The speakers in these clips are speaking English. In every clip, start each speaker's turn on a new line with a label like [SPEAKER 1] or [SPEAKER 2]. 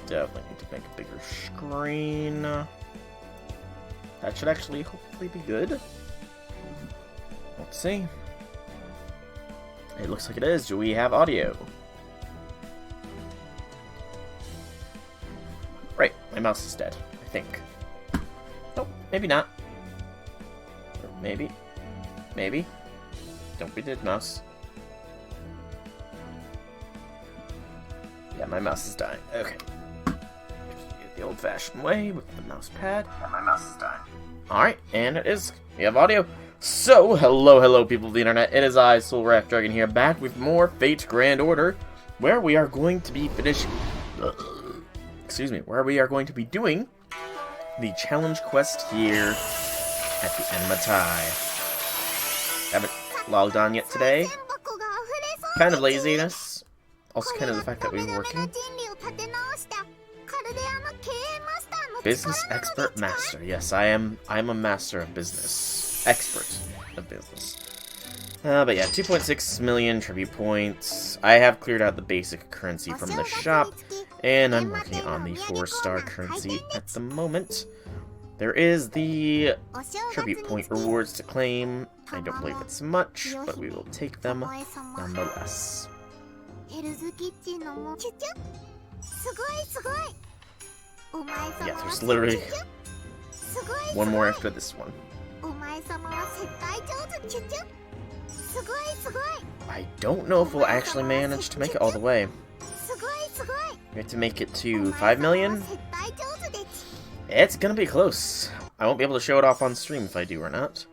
[SPEAKER 1] Definitely need to make a bigger screen. That should actually hopefully be good. Let's see. It looks like it is. Do we have audio? Right, my mouse is dead, I think. Nope, maybe not. Or maybe. Maybe. Don't be dead, mouse. Yeah, my mouse is dying. Okay. The old-fashioned way with the mouse pad. Yeah, my mouse is dying. Alright, and it is. We have audio. So, hello people of the internet. It is I, Soul Dragon here, back with more Fate Grand Order, where we are going to be finishing... where we are going to be doing the challenge quest here at the Enma Tai. Haven't logged on yet today. Kind of laziness. Also kind of the fact that we've been working. Business expert master. Yes, I'm a master of business. Expert of business. But yeah, 2.6 million tribute points. I have cleared out the basic currency from the shop, and I'm working on the 4-star currency at the moment. There is the tribute point rewards to claim. I don't believe it's much, but we will take them nonetheless. Yeah, there's literally one more after this one. I don't know if we'll actually manage to make it all the way. We have to make it to 5 million? It's gonna be close. I won't be able to show it off on stream if I do or not.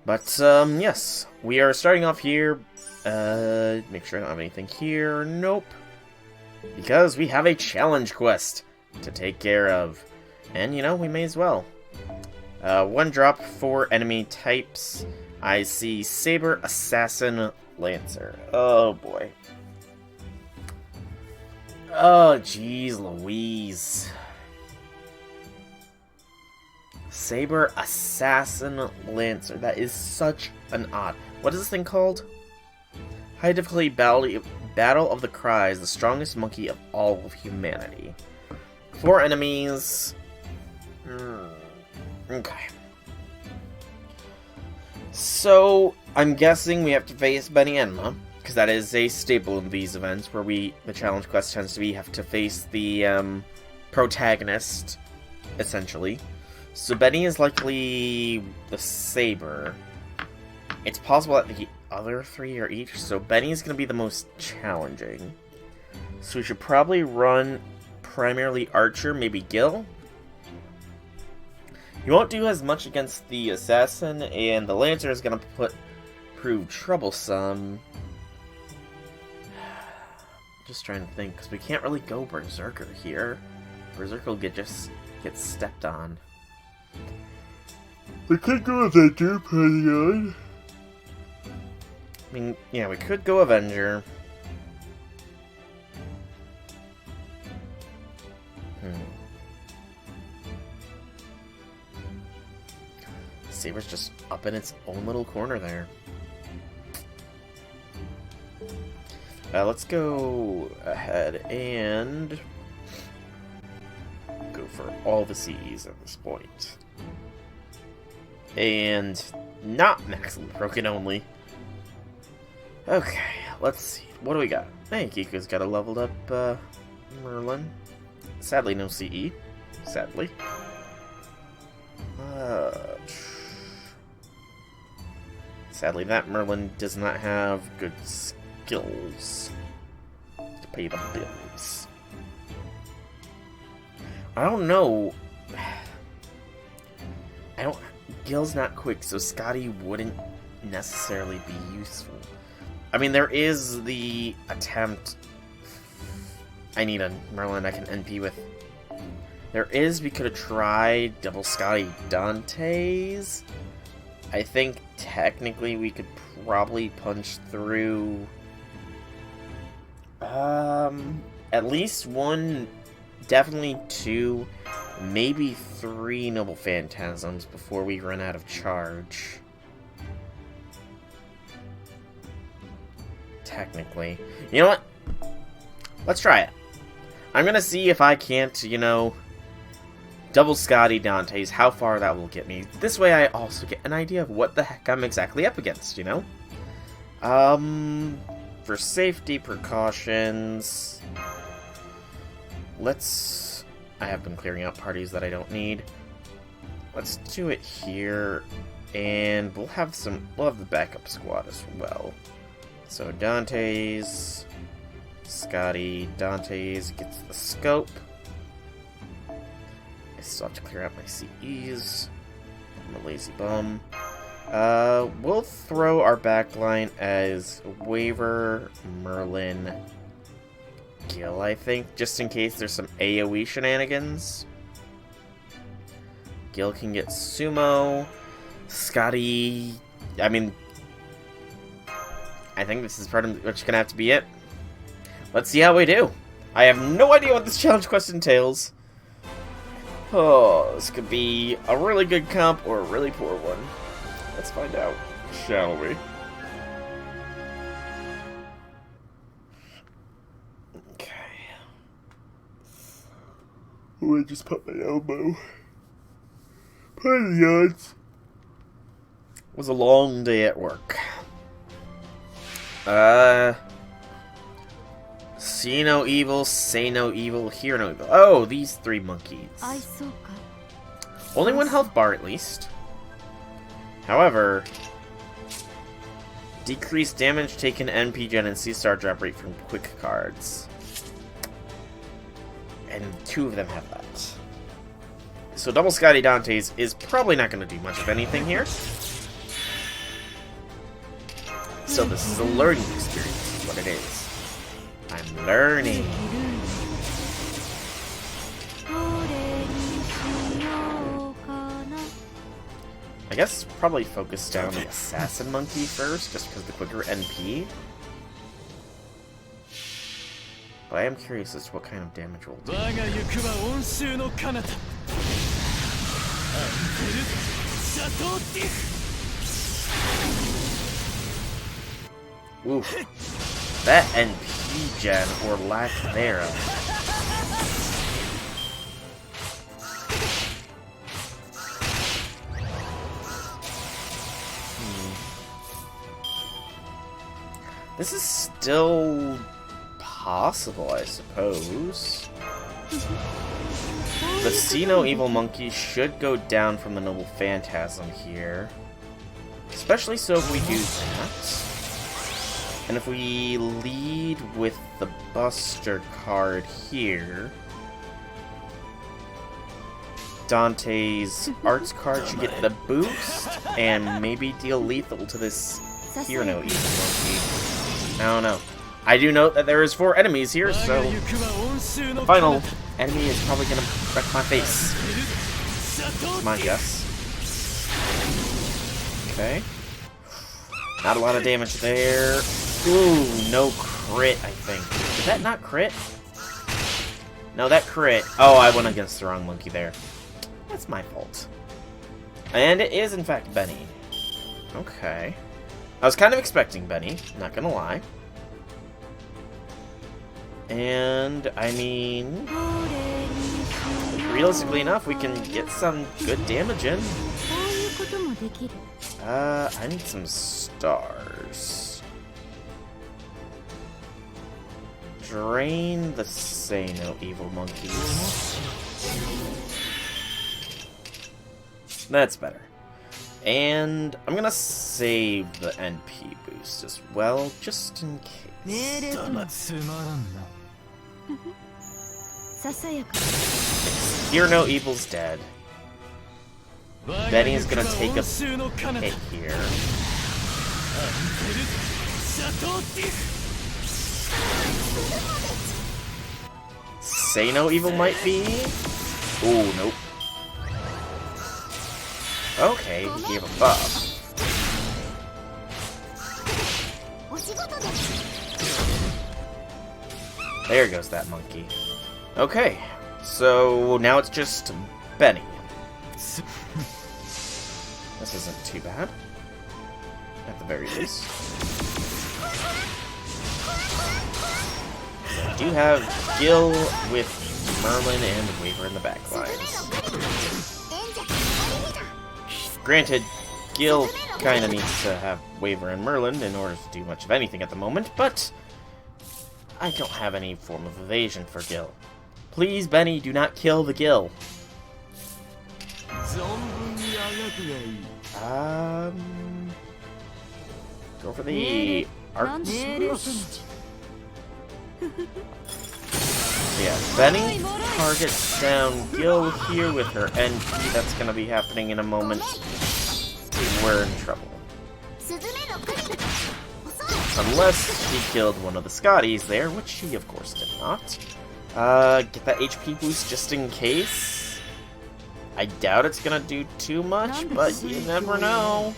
[SPEAKER 1] But, yes. We are starting off here. Make sure I don't have anything here. Nope. Because we have a challenge quest to take care of. And, you know, we may as well. 1 drop for enemy types. I see Saber, Assassin, Lancer. Oh, boy. Oh, jeez Louise. Saber, Assassin, Lancer. That is such an odd... What is this thing called? High difficulty battle of the Cries, the strongest monkey of all of humanity. 4 enemies. Okay. So, I'm guessing we have to face Benny Enma, because that is a staple in these events, where the challenge quest tends to be, have to face the, protagonist, essentially. So Benny is likely the Saber. It's possible that the other 3 are each, so Benny is going to be the most challenging. So we should probably run primarily Archer, maybe Gil. You won't do as much against the Assassin, and the Lancer is going to prove troublesome. Just trying to think, because we can't really go Berserker here. Berserker will get stepped on. We could go Avenger, depending on. I mean, yeah, we could go Avenger. Saber's just up in its own little corner there. Let's go ahead and go for all the CEs at this point. And not maximum broken only. Okay, let's see. What do we got? Hey, Kiko's got a leveled up Merlin. Sadly, no CE. Sadly. Sadly, that Merlin does not have good skills to pay the bills. I don't know. Gil's not quick, so Scotty wouldn't necessarily be useful. I mean, there is the attempt. I need a Merlin I can NP with. We could have tried double Scotty Dante's. I think technically we could probably punch through at least 1, definitely 2, maybe 3 Noble Phantasms before we run out of charge. Technically. You know what? Let's try it. I'm gonna see if I can't, you know, double Scotty Dante's, how far that will get me. This way I also get an idea of what the heck I'm exactly up against, you know? For safety precautions, I have been clearing out parties that I don't need. Let's do it here, and we'll have the backup squad as well. So Dante's, Scotty, Dante's gets the scope. I still have to clear out my CEs. I'm a lazy bum. We'll throw our backline as Waver, Merlin, Gil, I think, just in case there's some AoE shenanigans. Gil can get Sumo. Scotty, I mean, I think this is pretty much gonna have to be it. Let's see how we do. I have no idea what this challenge quest entails. Oh, this could be a really good comp or a really poor one. Let's find out, shall we? Okay. Oh, I just put my elbow. Pardon the odds. It was a long day at work. See no evil, say no evil, hear no evil. Oh, these three monkeys. Only one health bar at least. However, decreased damage taken, NP gen, and C-star drop rate from quick cards. And two of them have that. So double Scotty Dante's is probably not going to do much of anything here. So this is a learning experience, is what it is. I'm learning. I guess probably focus down the Assassin Monkey first, just because the quicker NP. But I am curious as to what kind of damage we'll do. Oof. That NP gen, or lack thereof. This is still possible, I suppose. The See No Evil Monkey should go down from the Noble Phantasm here. Especially so if we do that. And if we lead with the Buster card here, Dante's Arts card should get the boost and maybe deal lethal to this Hear No Evil Monkey. I don't know. I do note that there is 4 enemies here, so the final enemy is probably gonna wreck my face. That's my guess. Okay. Not a lot of damage there. Ooh, no crit, I think. Did that not crit? No, that crit. Oh, I went against the wrong monkey there. That's my fault. And it is, in fact, Benny. Okay. I was kind of expecting Benny, not gonna lie. And, I mean, realistically enough, we can get some good damage in. I need some stars. Drain the Say No Evil Monkeys. That's better. And I'm gonna save the NP boost as well, just in case. Hear No Evil's dead. Benny is gonna take a hit here. Say No Evil might be. Ooh, nope. Okay, he gave a buff. There goes that monkey. Okay, so now it's just Benny. This isn't too bad, at the very least. do have Gil with Merlin and Waver in the back lines. Granted, Gil kind of needs to have Waver and Merlin in order to do much of anything at the moment, but I don't have any form of evasion for Gil. Please, Benny, do not kill the Gil. Go for the Arc Boost. Yeah, Benny targets down Gil here with her NP. That's going to be happening in a moment. We're in trouble. Unless she killed one of the Scotties there, which she of course did not. Get that HP boost just in case. I doubt it's going to do too much, but you never know.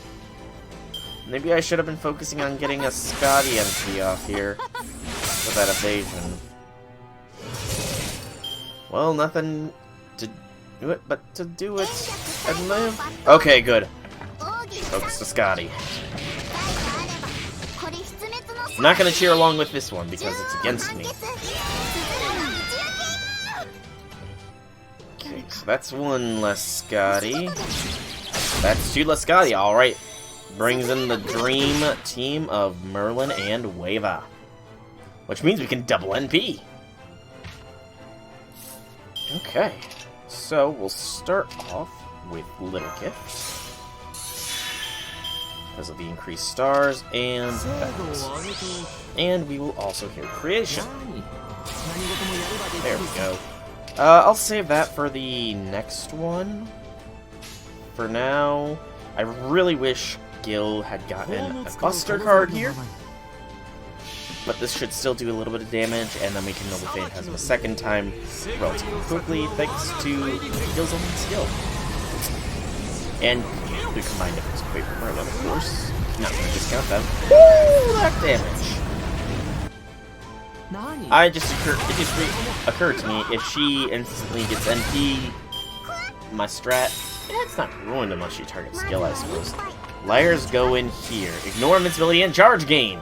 [SPEAKER 1] Maybe I should have been focusing on getting a Scotty NP off here with that evasion. Well, nothing to do it but to do it and live. Okay, good. Focus to Scotty. I'm not going to cheer along with this one because it's against me. Okay, so that's one less Scotty. That's two less Scotty, alright. Brings in the dream team of Merlin and Wava. Which means we can double NP. Okay, so we'll start off with Little Gift. Because of the increased stars and that. And we will also hear Creation. There we go. I'll save that for the next one. For now, I really wish Gil had gotten a Buster card here. But this should still do a little bit of damage, and then we can Noble Phantasm a second time relatively quickly, thanks to Gil's own skill. And the combined difference of Waver Merlin, of course. Not going to discount them. Woo! That damage! It just occurred to me, if she instantly gets NP, my strat, it's not ruined unless she targets skill, I suppose. Liars go in here. Ignore invincibility and charge gain!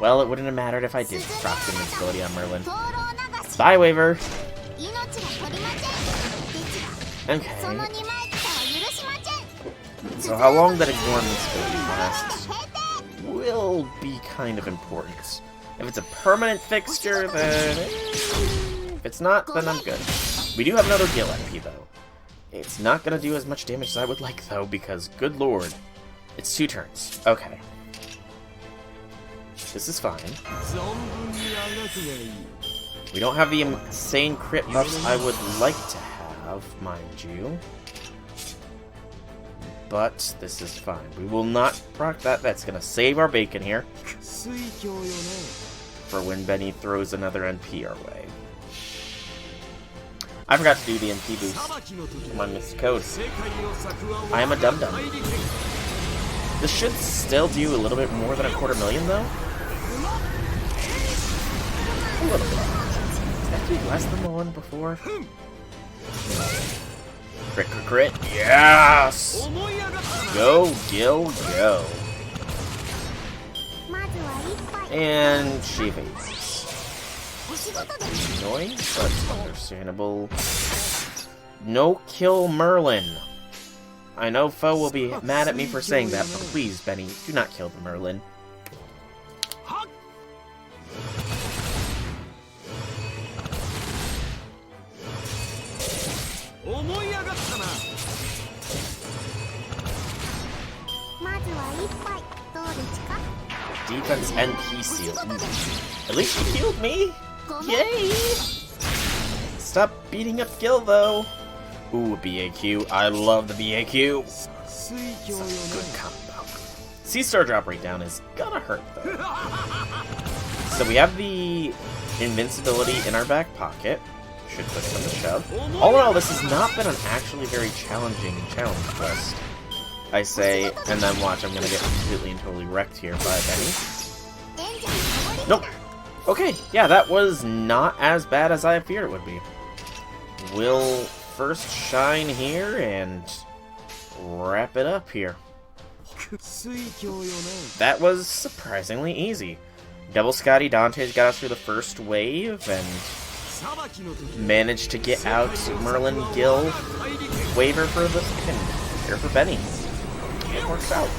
[SPEAKER 1] Well, it wouldn't have mattered if I did proc invincibility on Merlin. Bye, Waver! Okay. So how long that ignore invincibility lasts will be kind of important. If it's a permanent fixture, then... If it's not, then I'm good. We do have another Gil NP, though. It's not going to do as much damage as I would like, though, because, good lord, it's 2 turns. Okay. This is fine. We don't have the insane crit buffs I would like to have, mind you. But this is fine. We will not proc that. That's going to save our bacon here. For when Benny throws another NP our way. I forgot to do the NP boost. My missed code. I am a dum-dum. This should still do a little bit more than 250,000 though. A little bit. Is that do less than the one before? Crit, crit, crit. Yes! Go, Gil, go. And she evades. Annoying, but understandable. No kill Merlin. I know Foe will be mad at me for saying that, but please, Benny, do not kill the Merlin. Defense NP seal. At least she healed me! Yay! Stop beating up Gil, though. Ooh, BAQ. I love the BAQ. It's a good combo. C-Star drop rate down is gonna hurt, though. So we have the invincibility in our back pocket. Should put it on the shove. All in all, this has not been an actually very challenging challenge quest. I say, and then watch, I'm gonna get completely and totally wrecked here by Benny. Nope. Okay, yeah, that was not as bad as I feared it would be. We'll first shine here and wrap it up here. That was surprisingly easy. Double Scotty Dante's got us through the first wave, and managed to get out Merlin Gill waiver for the second, or for Benny. It works out.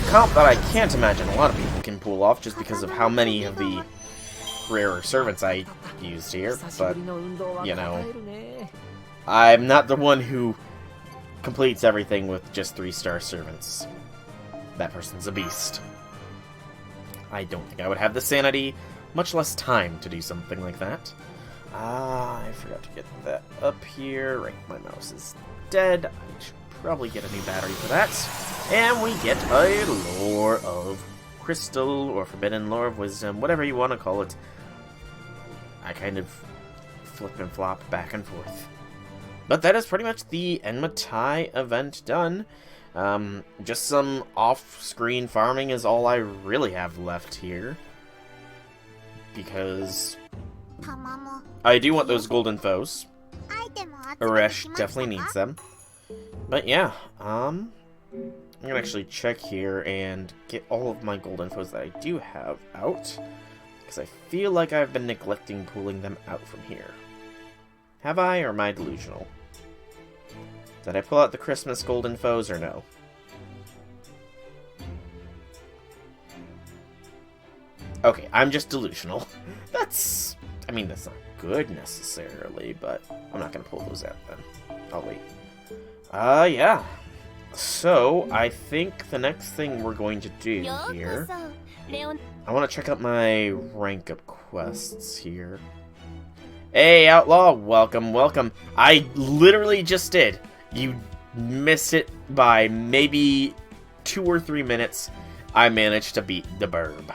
[SPEAKER 1] Comp that I can't imagine a lot of people can pull off just because of how many of the rarer servants I used here, but, you know, I'm not the one who completes everything with just 3-star servants. That person's a beast. I don't think I would have the sanity, much less time, to do something like that. I forgot to get that up here. Right, my mouse is dead. I should probably get a new battery for that. And we get a Lore of Crystal, or Forbidden Lore of Wisdom, whatever you want to call it. I kind of flip and flop back and forth. But that is pretty much the Enma Tai event done. Just some off-screen farming is all I really have left here. Because I do want those golden foes. Uresh definitely needs them. But yeah, I'm gonna actually check here and get all of my golden foes that I do have out. Because I feel like I've been neglecting pulling them out from here. Have I, or am I delusional? Did I pull out the Christmas golden foes, or no? Okay, I'm just delusional. That's... I mean, that's not good, necessarily, but I'm not gonna pull those out, then. I'll wait. Yeah. So, I think the next thing we're going to do here... I want to check out my rank-up quests here. Hey, Outlaw! Welcome, welcome. I literally just did. You missed it by maybe 2 or 3 minutes. I managed to beat the Burb.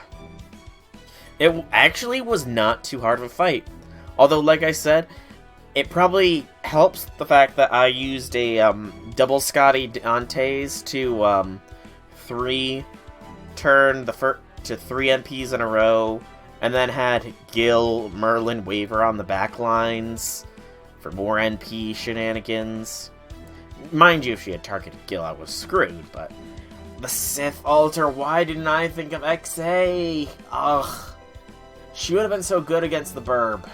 [SPEAKER 1] It actually was not too hard of a fight. Although, like I said, it probably helps the fact that I used a double Scotty Dante's to 3-turn to 3 NPs in a row, and then had Gil, Merlin, Waver on the back lines for more NP shenanigans. Mind you, if she had targeted Gil, I was screwed, but... The Sith Altar, why didn't I think of XA? Ugh. She would have been so good against the Burb.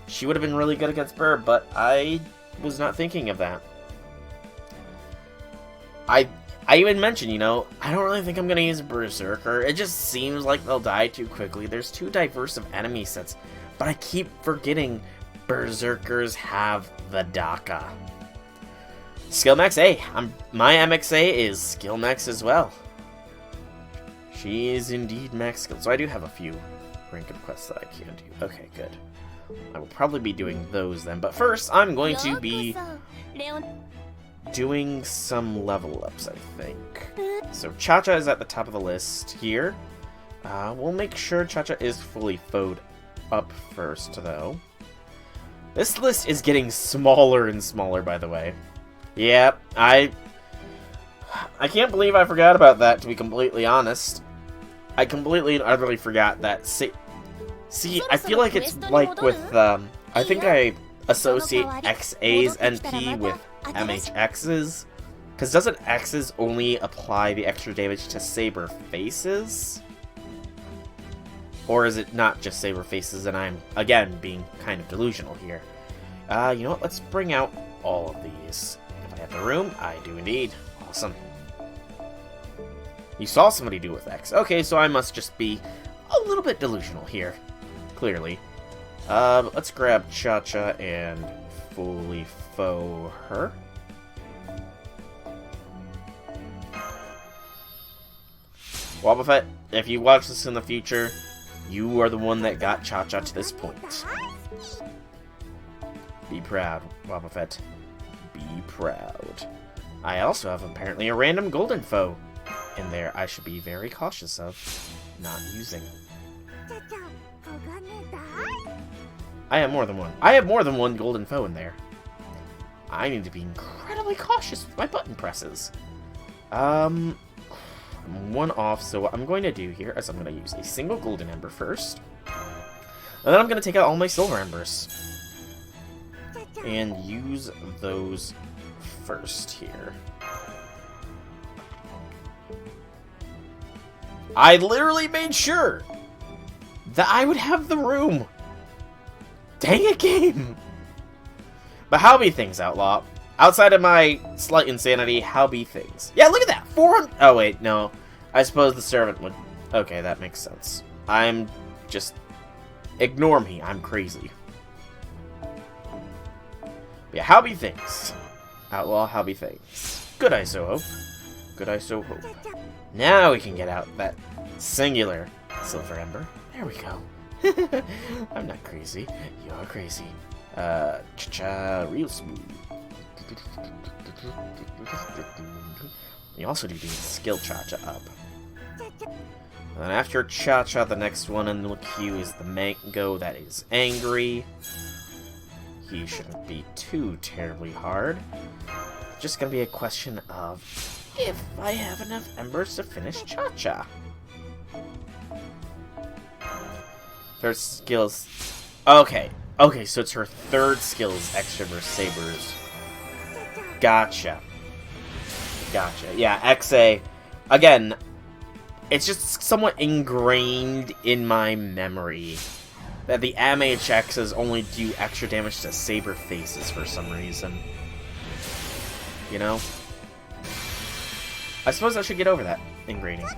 [SPEAKER 1] She would have been really good against Burb, but I was not thinking of that. I even mentioned, you know, I don't really think I'm going to use Berserker. It just seems like they'll die too quickly. There's too diverse of enemy sets, but I keep forgetting Berserkers have the DACA. Skill max A. My MXA is skill max as well. She is indeed max skill. So I do have a few rank up quests that I can do. Okay, good. I will probably be doing those then. But first, I'm going to be doing some level ups, I think. So Cha-Cha is at the top of the list here. We'll make sure Cha-Cha is fully foed up first, though. This list is getting smaller and smaller, by the way. Yep, I can't believe I forgot about that, to be completely honest. I completely and utterly forgot that. See, I feel like it's like with, I think I associate XA's NP with MHX's. Because doesn't X's only apply the extra damage to Saber Faces? Or is it not just Saber Faces and I'm, again, being kind of delusional here? You know what, let's bring out all of these. If I have the room, I do indeed. Awesome. You saw somebody do with X. Okay, so I must just be a little bit delusional here. Clearly. Let's grab Cha-Cha and fully foe her. Wobbuffet, if you watch this in the future, you are the one that got Cha-Cha to this point. Be proud, Wobbuffet. Be proud. I also have apparently a random golden foe in there I should be very cautious of not using. I have more than one. I have more than one golden foe in there. I need to be incredibly cautious with my button presses. I'm one off, so what I'm going to do here is I'm going to use a single golden ember first. And then I'm going to take out all my silver embers. And use those first here. I literally made sure that I would have the room. Dang it, game. But how be things, Outlaw? Outside of my slight insanity, how be things? Yeah, look at that. 400. Oh, wait, no. I suppose the servant would. Okay, that makes sense. I'm just. Ignore me. I'm crazy. Yeah, how be things? Outlaw, how be things? Good, I so hope. Good, I so hope. Now we can get out that singular silver ember. There we go. I'm not crazy. You're crazy. Cha-cha, real smooth. You also do the skill cha-cha up. And then after cha-cha, the next one in the queue is the mango that is angry. He shouldn't be too terribly hard. It's just gonna be a question of if I have enough embers to finish cha-cha. Third skills. Okay, so it's her third skills extra versus sabers. Gotcha. Yeah, XA. Again, it's just somewhat ingrained in my memory that the MHXs only do extra damage to saber faces for some reason. You know? I suppose I should get over that ingraining.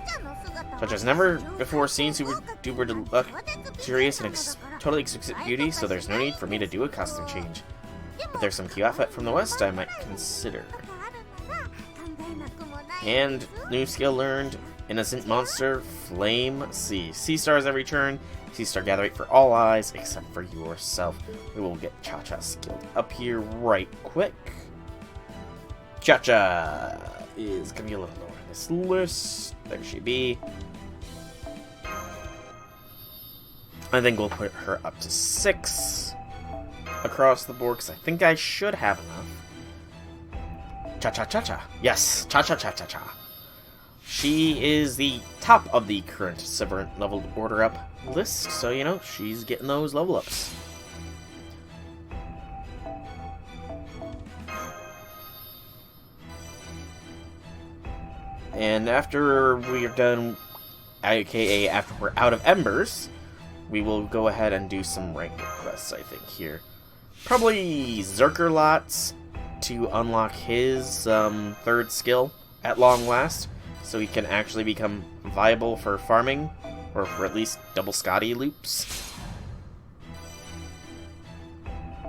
[SPEAKER 1] Such as never before seen super duper luxurious and totally exquisite beauty, so there's no need for me to do a costume change. But there's some cute outfit from the West I might consider. And new skill learned, Innocent Monster, Flame Sea. Sea stars every turn. Sea star gather rate for all eyes except for yourself. We will get Cha-Cha skilled up here right quick. Cha-Cha is gonna be a little lower on this list. There she be. I think we'll put her up to 6 across the board, because I think I should have enough. Cha-Cha-Cha-Cha. Yes, Cha-Cha-Cha-Cha-Cha. She is the top of the current Severant leveled order up list, so, you know, she's getting those level ups. And after we're done, aka after we're out of embers, we will go ahead and do some rank quests, I think, here. Probably Zerker to unlock his third skill at long last, so he can actually become viable for farming, or for at least double Scotty loops.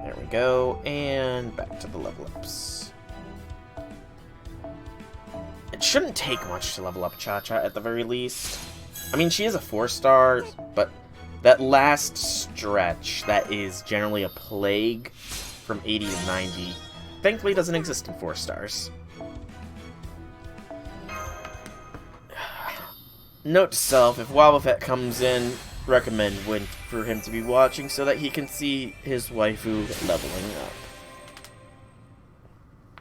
[SPEAKER 1] There we go, and back to the level ups. It shouldn't take much to level up Cha-Cha at the very least. I mean, she is a 4-star, but that last stretch that is generally a plague from 80 to 90 thankfully doesn't exist in 4 stars. Note to self, if Wobbuffet comes in, recommend for him to be watching so that he can see his waifu leveling up.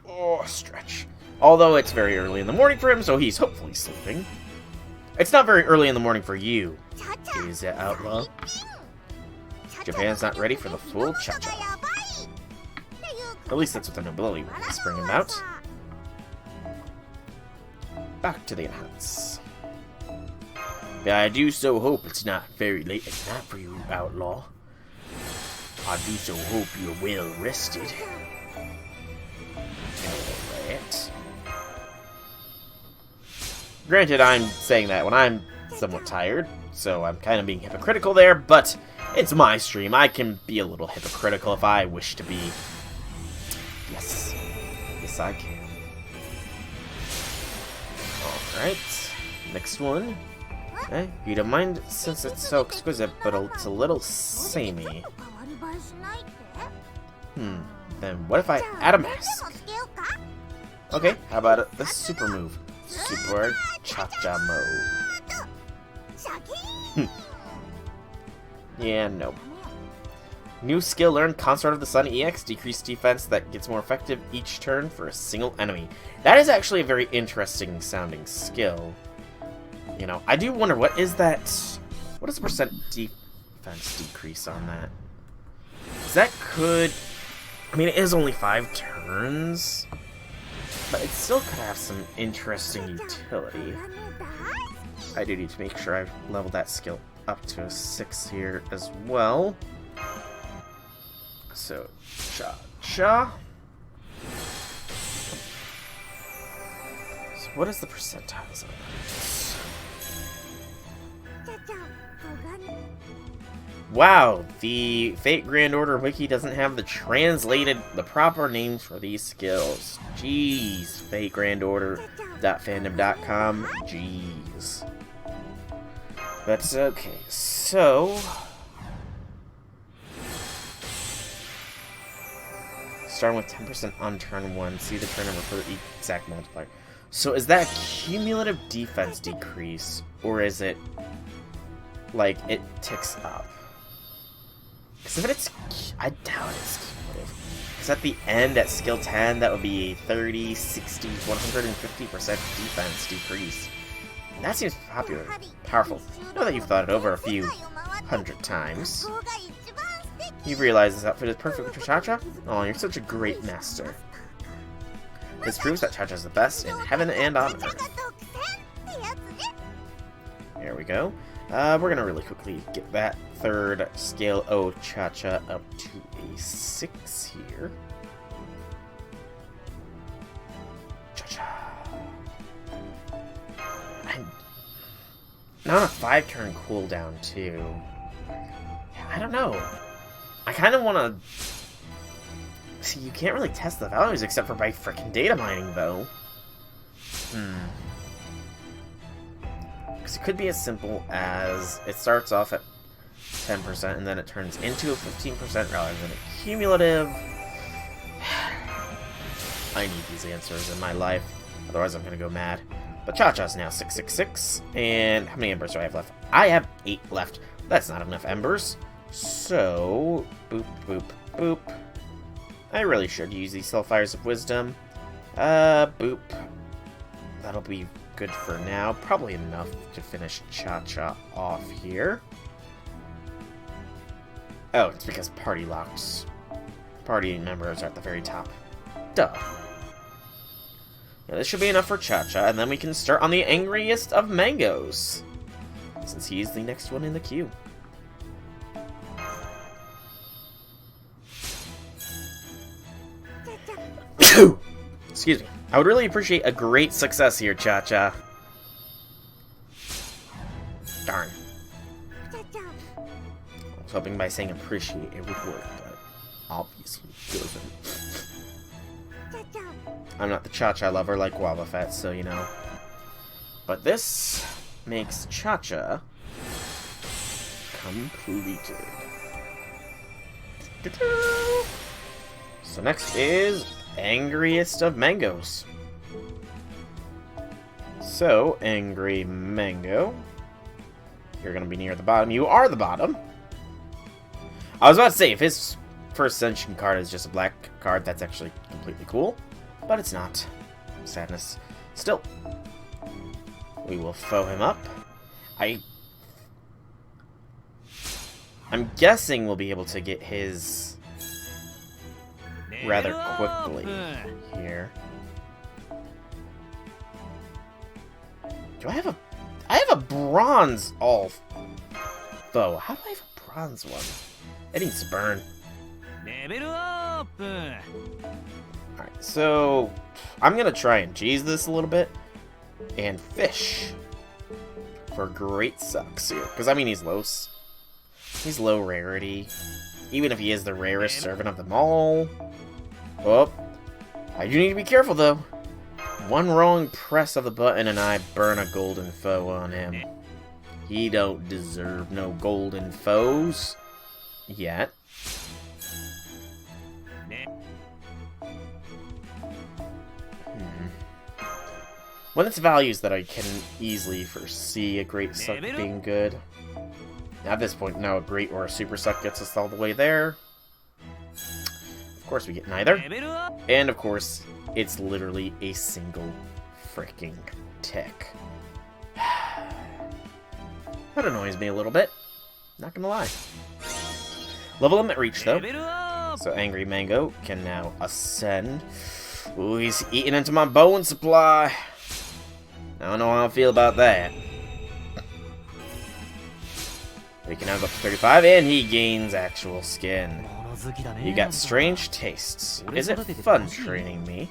[SPEAKER 1] Oh, stretch. Although it's very early in the morning for him, so he's hopefully sleeping. It's not very early in the morning for you, is it, Outlaw? Japan's not ready for the full Cha-Cha. At least that's what the nobility was whispering about. Back to the enhance. Yeah, I do so hope it's not very late at night for you, Outlaw. I do so hope you're well rested. Alright. Granted, I'm saying that when I'm somewhat tired, so I'm kind of being hypocritical there, but it's my stream. I can be a little hypocritical if I wish to be. Yes. Yes, I can. Alright. Next one. Eh, you don't mind since it's so exquisite, but it's a little samey. Then what if I add a mask? Okay, how about the super move? Super Cha-Cha mode. Yeah, no. New skill learned, Consort of the Sun EX, decreased defense that gets more effective each turn for a single enemy. That is actually a very interesting sounding skill. You know, I do wonder, what is that? What is the percent defense decrease on that? 'Cause that could... I mean, it is only 5 turns, but it still could have some interesting utility. I do need to make sure I've leveled that skill up to a 6 here as well. So, Cha-Cha. So what is the percentiles on this? Wow, the Fate Grand Order Wiki doesn't have the proper names for these skills. Jeez, Fate Grand Order.fandom.com. Jeez. That's okay. So, starting with 10% on turn 1, see the turn number for the exact multiplier. So is that cumulative defense decrease, or is it like it ticks up? Because if it's, I doubt it's cumulative. Because at the end, at skill 10, that would be a 30, 60, 150% defense decrease. And that seems powerful. Now that you've thought it over a few 100 times, you've realized this outfit is perfect for Cha-Cha? Oh, you're such a great master. This proves that Cha-Cha is the best in heaven and on earth. There we go. We're gonna really quickly get that third scale O Cha-Cha up to a 6 here. Cha-Cha. Not on a 5-turn cooldown, too. I don't know. I kind of want to... See, you can't really test the values except for by frickin' data mining, though. Because it could be as simple as it starts off at 10% and then it turns into a 15% rather than a cumulative. I need these answers in my life, otherwise I'm going to go mad. But Cha-Cha's now 666, and how many embers do I have left? I have 8 left. That's not enough embers. So, boop, boop, boop. I really should use these Hellfires of Wisdom. Boop. That'll be good for now. Probably enough to finish Cha-Cha off here. Oh, it's because party locks. Party members are at the very top. Duh. Yeah, this should be enough for Cha-Cha, and then we can start on the angriest of mangoes, since he's the next one in the queue. Excuse me. I would really appreciate a great success here, Cha-Cha. Darn. I was hoping by saying appreciate it would work, but obviously it doesn't. I'm not the Cha-Cha lover like Guava Fett, so you know. But this makes Cha-Cha completed. So next is Angriest of Mangoes. So, Angry Mango, you're gonna be near the bottom. You are the bottom. I was about to say, if his first Ascension card is just a black card, that's actually completely cool. But it's not. Sadness. Still, we will foe him up. I'm guessing we'll be able to get his rather quickly here. Do I have a bronze foe. How do I have a bronze one? It needs to burn. Alright, so I'm gonna try and cheese this a little bit and fish for great sucks here. Because I mean he's low rarity. Even if he is the rarest servant of them all. Oh, I do need to be careful though. One wrong press of the button and I burn a golden foe on him. He don't deserve no golden foes. Yet. When it's values that I can easily foresee a great suck being good. At this point, now a great or a super suck gets us all the way there. Of course, we get neither. And of course, it's literally a single freaking tick. That annoys me a little bit. Not gonna lie. Level limit reached, though. So Angry Mango can now ascend. Ooh, he's eating into my bone supply. I don't know how I feel about that. he can now go up to 35, and he gains actual skin. You got strange tastes. Is it fun training me?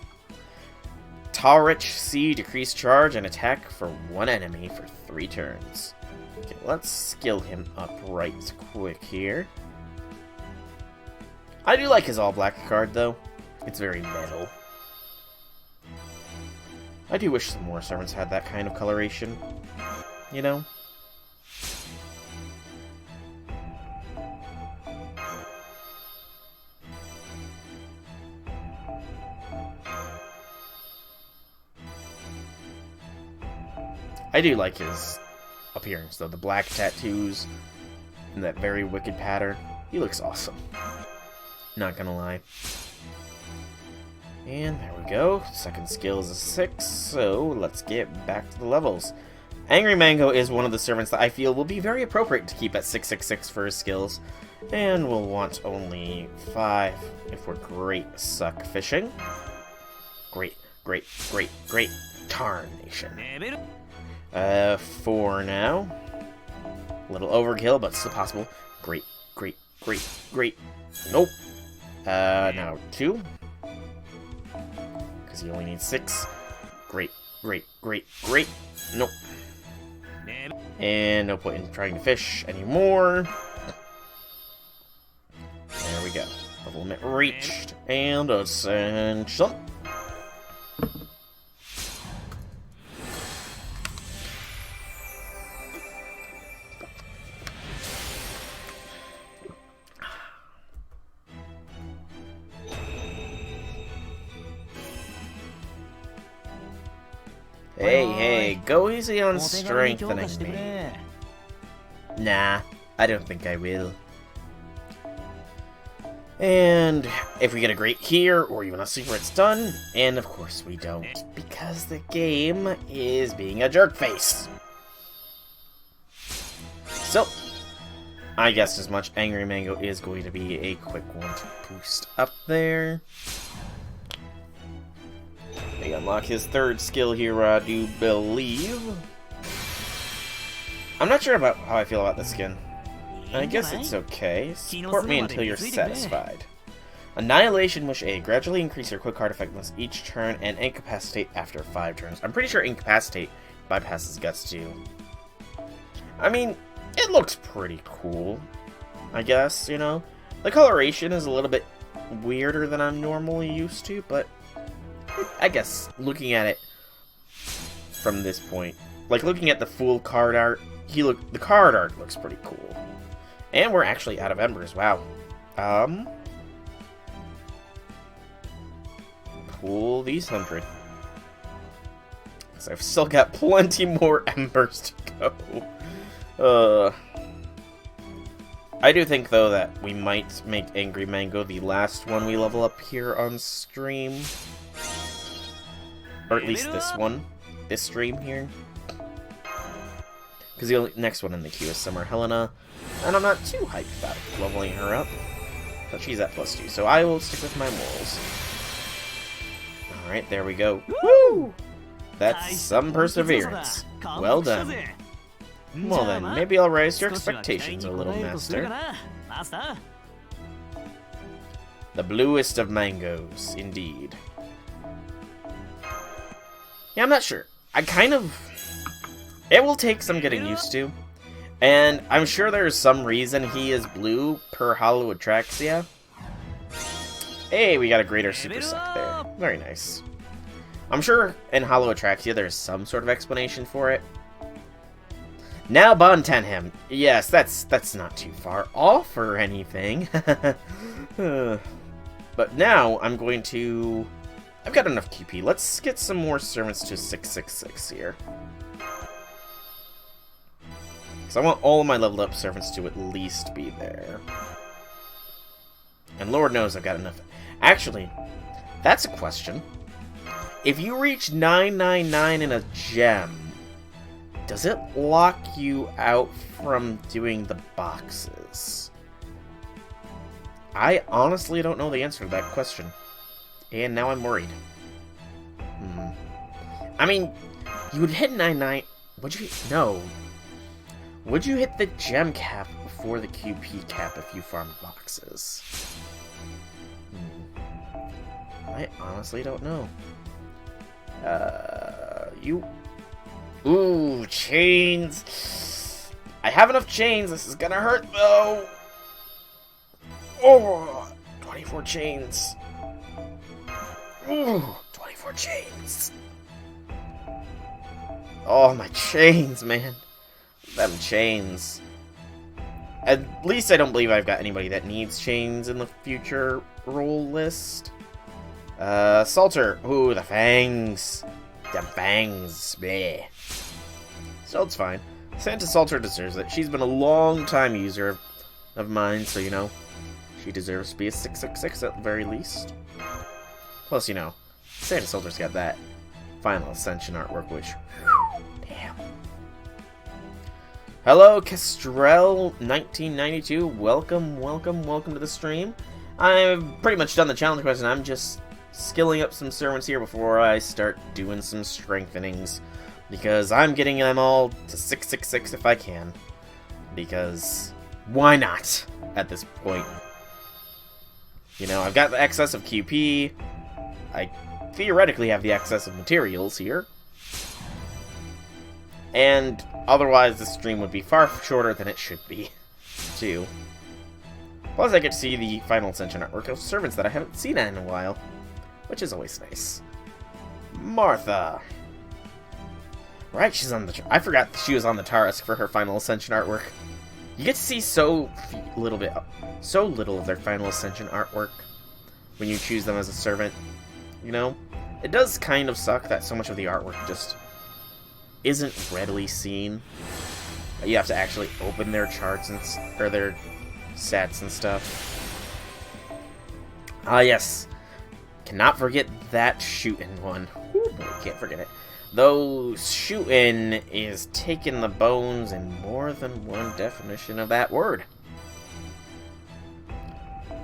[SPEAKER 1] Tall-Rich C, decrease charge and attack for one enemy for 3 turns. Okay, let's skill him up right quick here. I do like his all-black card, though. It's very metal. I do wish some more servants had that kind of coloration. You know? I do like his appearance, though. The black tattoos and that very wicked pattern. He looks awesome. Not gonna lie. And there we go. Second skill is a 6, so let's get back to the levels. Angry Mango is one of the servants that I feel will be very appropriate to keep at 666 for his skills. And we'll want only 5 if we're great suck fishing. Great, great, great, great tarnation. 4 now. A little overkill, but still possible. Great, great, great, great. Nope. Now 2. Because he only needs 6. Great, great, great, great. Nope. And no point in trying to fish anymore. There we go. Level limit reached. And ascension. Hey, go easy on strengthening me. Nah, I don't think I will. And if we get a great here, or even a super, it's done. And of course we don't, because the game is being a jerk face. So, I guessed as much. Angry Mango is going to be a quick one to boost up there. They unlock his 3rd skill here, I do believe. I'm not sure about how I feel about the skin. I guess it's okay. Support me until you're satisfied. Annihilation Wish A. Gradually increase your quick card effectiveness each turn and incapacitate after 5 turns. I'm pretty sure incapacitate bypasses guts too. I mean, it looks pretty cool. I guess, you know? The coloration is a little bit weirder than I'm normally used to, but I guess looking at it from this point, like looking at the full card art, the card art looks pretty cool. And we're actually out of embers. Wow. Pull these 100. Because I've still got plenty more embers to go. I do think, though, that we might make Angry Mango the last one we level up here on stream. Or at least this one. This stream here. Because the next one in the queue is Summer Helena. And I'm not too hyped about leveling her up. But she's at +2, so I will stick with my morals. Alright, there we go. Woo! That's some perseverance. Well done. Well then, maybe I'll raise your expectations a little, Master. The bluest of mangoes, indeed. Yeah, I'm not sure. It will take some getting used to. And I'm sure there's some reason he is blue per Hollow Atraxia. Hey, we got a greater super suck there. Very nice. I'm sure in Hollow Atraxia there's some sort of explanation for it. Now Bontenham. Yes, that's not too far off or anything. But now I'm going to... I've got enough QP. Let's get some more servants to 666 here. Because I want all of my leveled up servants to at least be there. And Lord knows I've got enough. Actually, that's a question. If you reach 999 in a gem, does it lock you out from doing the boxes? I honestly don't know the answer to that question. And now I'm worried. I mean, you would hit 99... Would you... No. Would you hit the gem cap before the QP cap if you farmed boxes? I honestly don't know. Ooh, chains! I have enough chains, this is gonna hurt though! Oh! 24 chains! Ooh, 24 chains! Oh, my chains, man. Them chains. At least I don't believe I've got anybody that needs chains in the future role list. Salter. Ooh, the fangs. The fangs. Bleh. Salt's fine. Santa Salter deserves it. She's been a long time user of mine, so, you know, she deserves to be a 666 at the very least. Plus, you know, Santa Salter's got that Final Ascension artwork, which... Whew, damn. Hello, Kestrel1992. Welcome to the stream. I've pretty much done the challenge quest, and I'm just skilling up some servants here before I start doing some strengthenings. Because I'm getting them all to 666 if I can. Because why not at this point? You know, I've got the excess of QP. I theoretically have the excess of materials here. And otherwise, this stream would be far shorter than it should be, too. Plus, I get to see the Final Ascension artwork of servants that I haven't seen in a while, which is always nice. Martha. Right, she's on the... I forgot she was on the Tarisk for her Final Ascension artwork. You get to see so little of their Final Ascension artwork when you choose them as a servant. You know, it does kind of suck that so much of the artwork just isn't readily seen. You have to actually open their charts and or their stats and stuff. Ah, yes. Cannot forget that shootin' one. Ooh, boy, can't forget it. Though shootin' is taking the bones in more than one definition of that word.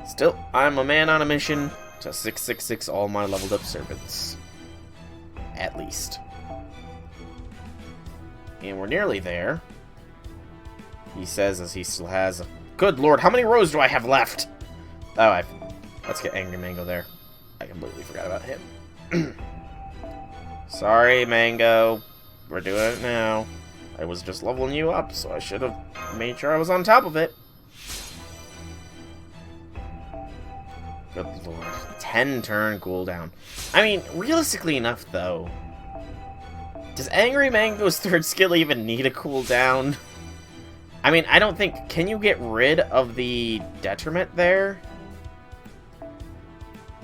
[SPEAKER 1] Still, I'm a man on a mission to 666 all my leveled up servants. At least. And we're nearly there. He says as he still has a... Good lord, how many rows do I have left? Oh, let's get Angry Mango there. I completely forgot about him. Sorry, Mango. We're doing it now. I was just leveling you up, so I should have made sure I was on top of it. Good lord. 10 turn cooldown. I mean, realistically enough, though, does Angry Mango's third skill even need a cooldown? I mean, I don't think... Can you get rid of the detriment there?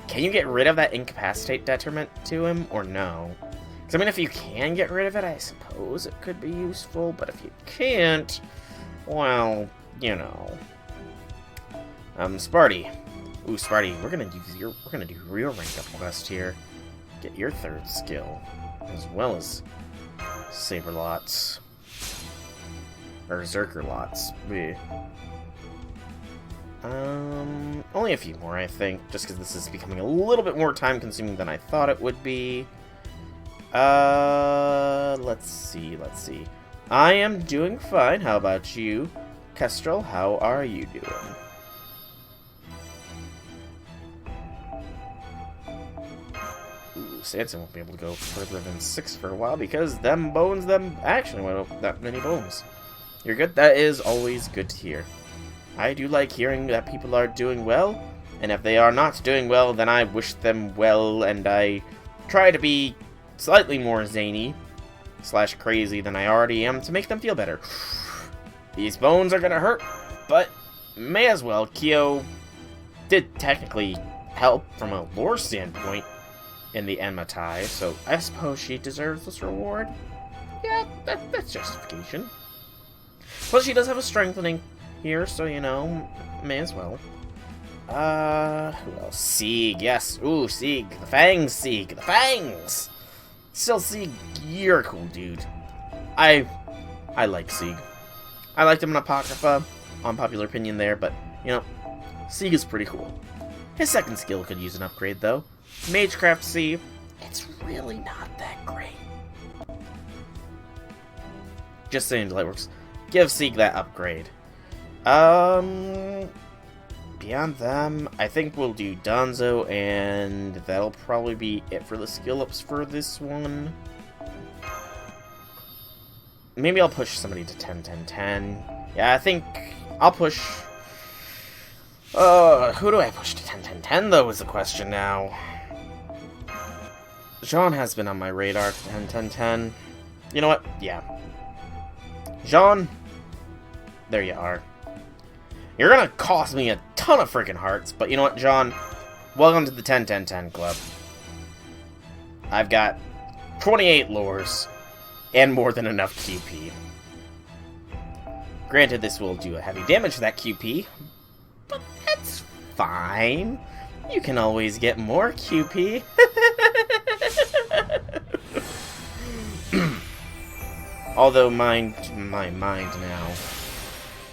[SPEAKER 1] Can you get rid of that incapacitate detriment to him, or no? Because, I mean, if you can get rid of it, I suppose it could be useful, but if you can't, well, you know. Sparty. Ooh, Sparty, we're gonna do your rank up quest here. Get your third skill, as well as Saberlots. Or Zerker lots. Bleh. Only a few more, I think, just because this is becoming a little bit more time-consuming than I thought it would be. Let's see. I am doing fine. How about you? Kestrel, how are you doing? Ooh, Sansa won't be able to go further than 6 for a while because them actually went up that many bones. You're good? That is always good to hear. I do like hearing that people are doing well, and if they are not doing well, then I wish them well, and I try to be slightly more zany / crazy than I already am to make them feel better. These bones are gonna hurt, but may as well. Kyo did technically help from a lore standpoint in the Enma Tai, so I suppose she deserves this reward. Yeah, that's justification. Plus, she does have a strengthening here, so, you know, may as well. Who else? Sieg, yes. Ooh, Sieg. The Fangs, Sieg. The Fangs! Still, Sieg, you're a cool dude. I like Sieg. I liked him in Apocrypha, unpopular opinion there, but, you know, Sieg is pretty cool. His second skill could use an upgrade, though. Magecraft C, it's really not that great. Just saying, Lightworks. give Sieg that upgrade. Beyond them, I think we'll do Danzo, and that'll probably be it for the skill ups for this one. Maybe I'll push somebody to 10, 10, 10. Yeah, I think I'll push... who do I push to 10, 10, 10, though, is the question now. Jean has been on my radar to 10, 10, 10. You know what? Yeah. Jean, there you are. You're gonna cost me a ton of freaking hearts, but you know what, Jean? Welcome to the 10, 10, 10 club. I've got 28 lures and more than enough QP. Granted, this will do a heavy damage to that QP, but that's fine. You can always get more QP. Although, my mind now,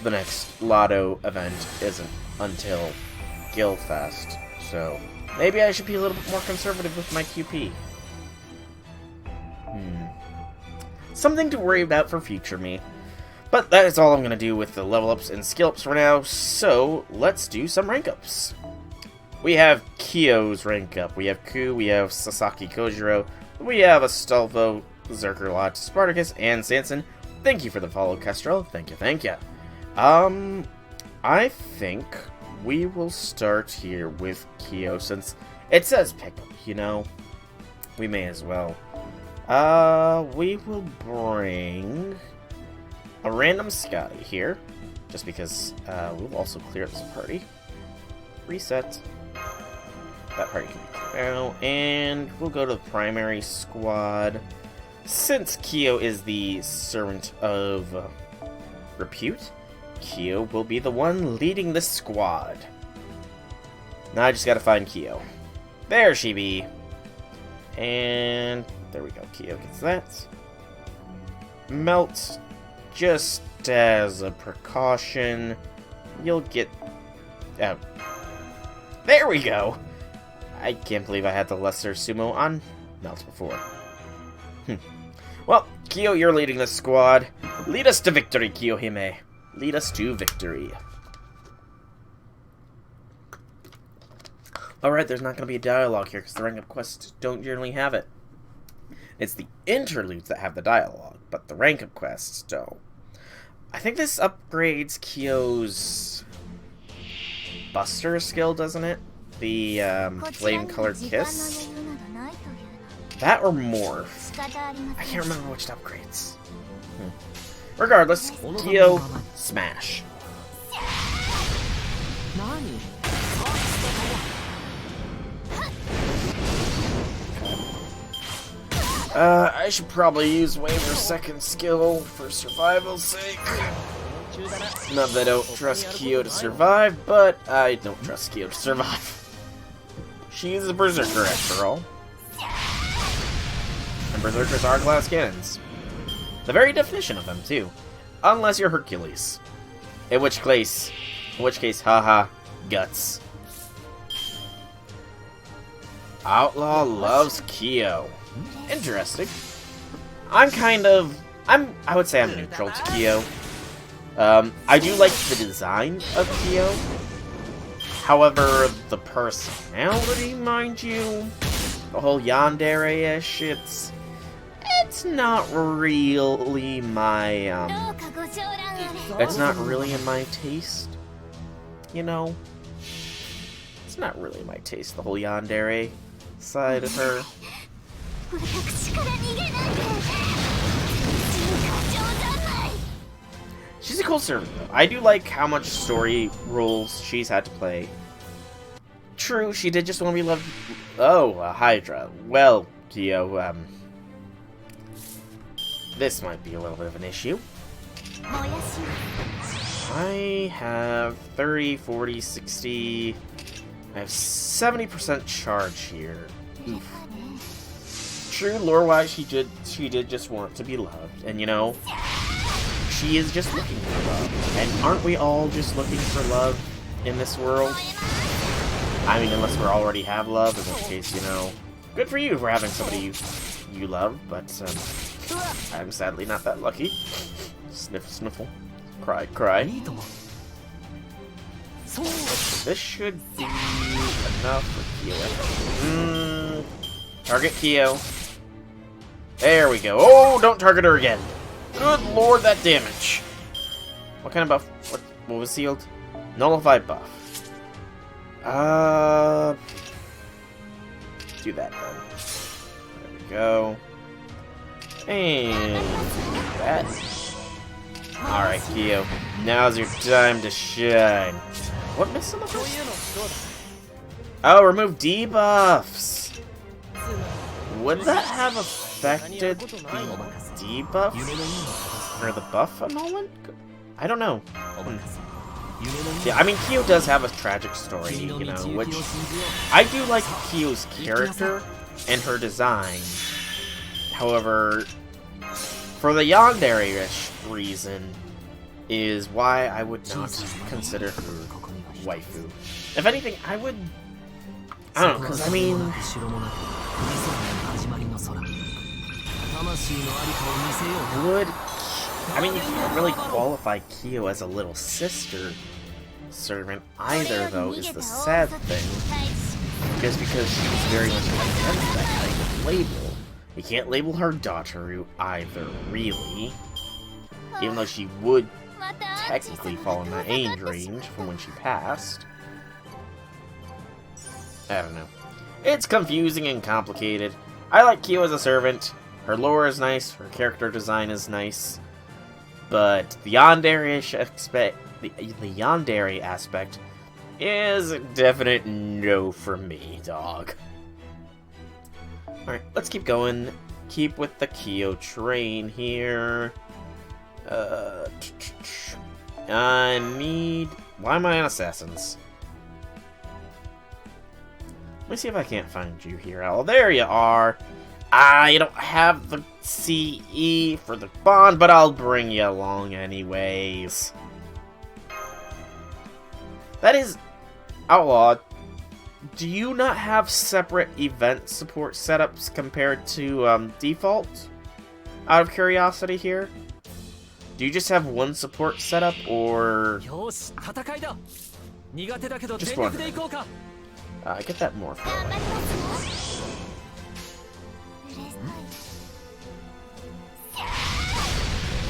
[SPEAKER 1] the next Lotto event isn't until Guildfest, so maybe I should be a little bit more conservative with my QP. Something to worry about for future me. But that is all I'm going to do with the level ups and skill ups for now, so let's do some rank ups. We have Kyo's rank up, we have Ku, we have Sasaki Kojiro, we have Astolfo, Zerkerlot, Spartacus, and Sanson. Thank you for the follow, Kestrel. Thank you, thank you. I think we will start here with Kyo, since it says pick up, you know? We may as well. We will bring a random Scotty here, just because, we'll also clear this party. Reset. That party can be cleared now, and we'll go to the primary squad. Since Kyo is the servant of repute, Kyo will be the one leading the squad. Now I just gotta find Kyo. There she be. And there we go, Kyo gets that. Melt, just as a precaution, you'll get... Oh. There we go! I can't believe I had the lesser sumo on Melt before. Well, Kyo, you're leading the squad. Lead us to victory, Kiyohime. Lead us to victory. Alright, there's not going to be a dialogue here, because the rank-up quests don't generally have it. It's the interludes that have the dialogue, but the rank-up quests don't. I think this upgrades Kyo's Buster skill, doesn't it? The flame-colored kiss? That or Morph? I can't remember which upgrades. Regardless, Kyo, smash. I should probably use Waver's second skill for survival's sake. Not that I don't trust Kyo to survive, but I don't trust Kyo to survive. She's a berserker after all. And berserkers are glass cannons. The very definition of them, too. Unless you're Hercules. In which case, haha, guts. Outlaw loves Kyo. Interesting. I would say I'm neutral to Kyo. I do like the design of Kyo. However, the personality, mind you, the whole yandere-ish, it's not really my, it's not really in my taste, you know? It's not really my taste, the whole yandere side of her. She's a cool servant, though. I do like how much story roles she's had to play. True, she did just want to be loved. Oh, a Hydra. Well, Kyo, this might be a little bit of an issue. I have 30, 40, 60... I have 70% charge here. Oof. True, lore-wise, she did just want to be loved. And, you know, she is just looking for love. And aren't we all just looking for love in this world? I mean, unless we already have love, in which case, you know, good for you for having somebody you love, but I'm sadly not that lucky. Sniff, sniffle. Cry, cry. This should be enough for Kyo. Target Kyo. There we go. Oh, don't target her again. Good lord, that damage. What kind of buff? What was sealed? Nullified buff. Do that then. There we go. And do that. Alright, Kyo. Now's your time to shine. What missed on the first? Oh, remove debuffs. Would that have affected the debuff? Or the buff annulment? I don't know. Yeah, I mean, Kyo does have a tragic story, you know, which I do like Kyo's character and her design. However, for the yandere-ish reason is why I would not consider her waifu. If anything, I don't know, because I mean, you can't really qualify Kyo as a little sister servant either, though, is the sad thing. Just because she's very much against that type of label. You can't label her Daughteru either, really. Even though she would technically fall in that age range from when she passed. I don't know. It's confusing and complicated. I like Kyo as a servant. Her lore is nice, her character design is nice. But the yandere aspect is a definite no for me, dog. Alright, let's keep going. Keep with the Kyo train here. I need... Why am I on Assassins? Let me see if I can't find you here. Oh, there you are. You don't have the CE for the bond, but I'll bring you along anyways. That is... Outlaw, do you not have separate event support setups compared to default? Out of curiosity here? Do you just have one support setup, or... Just wondering. Get that more for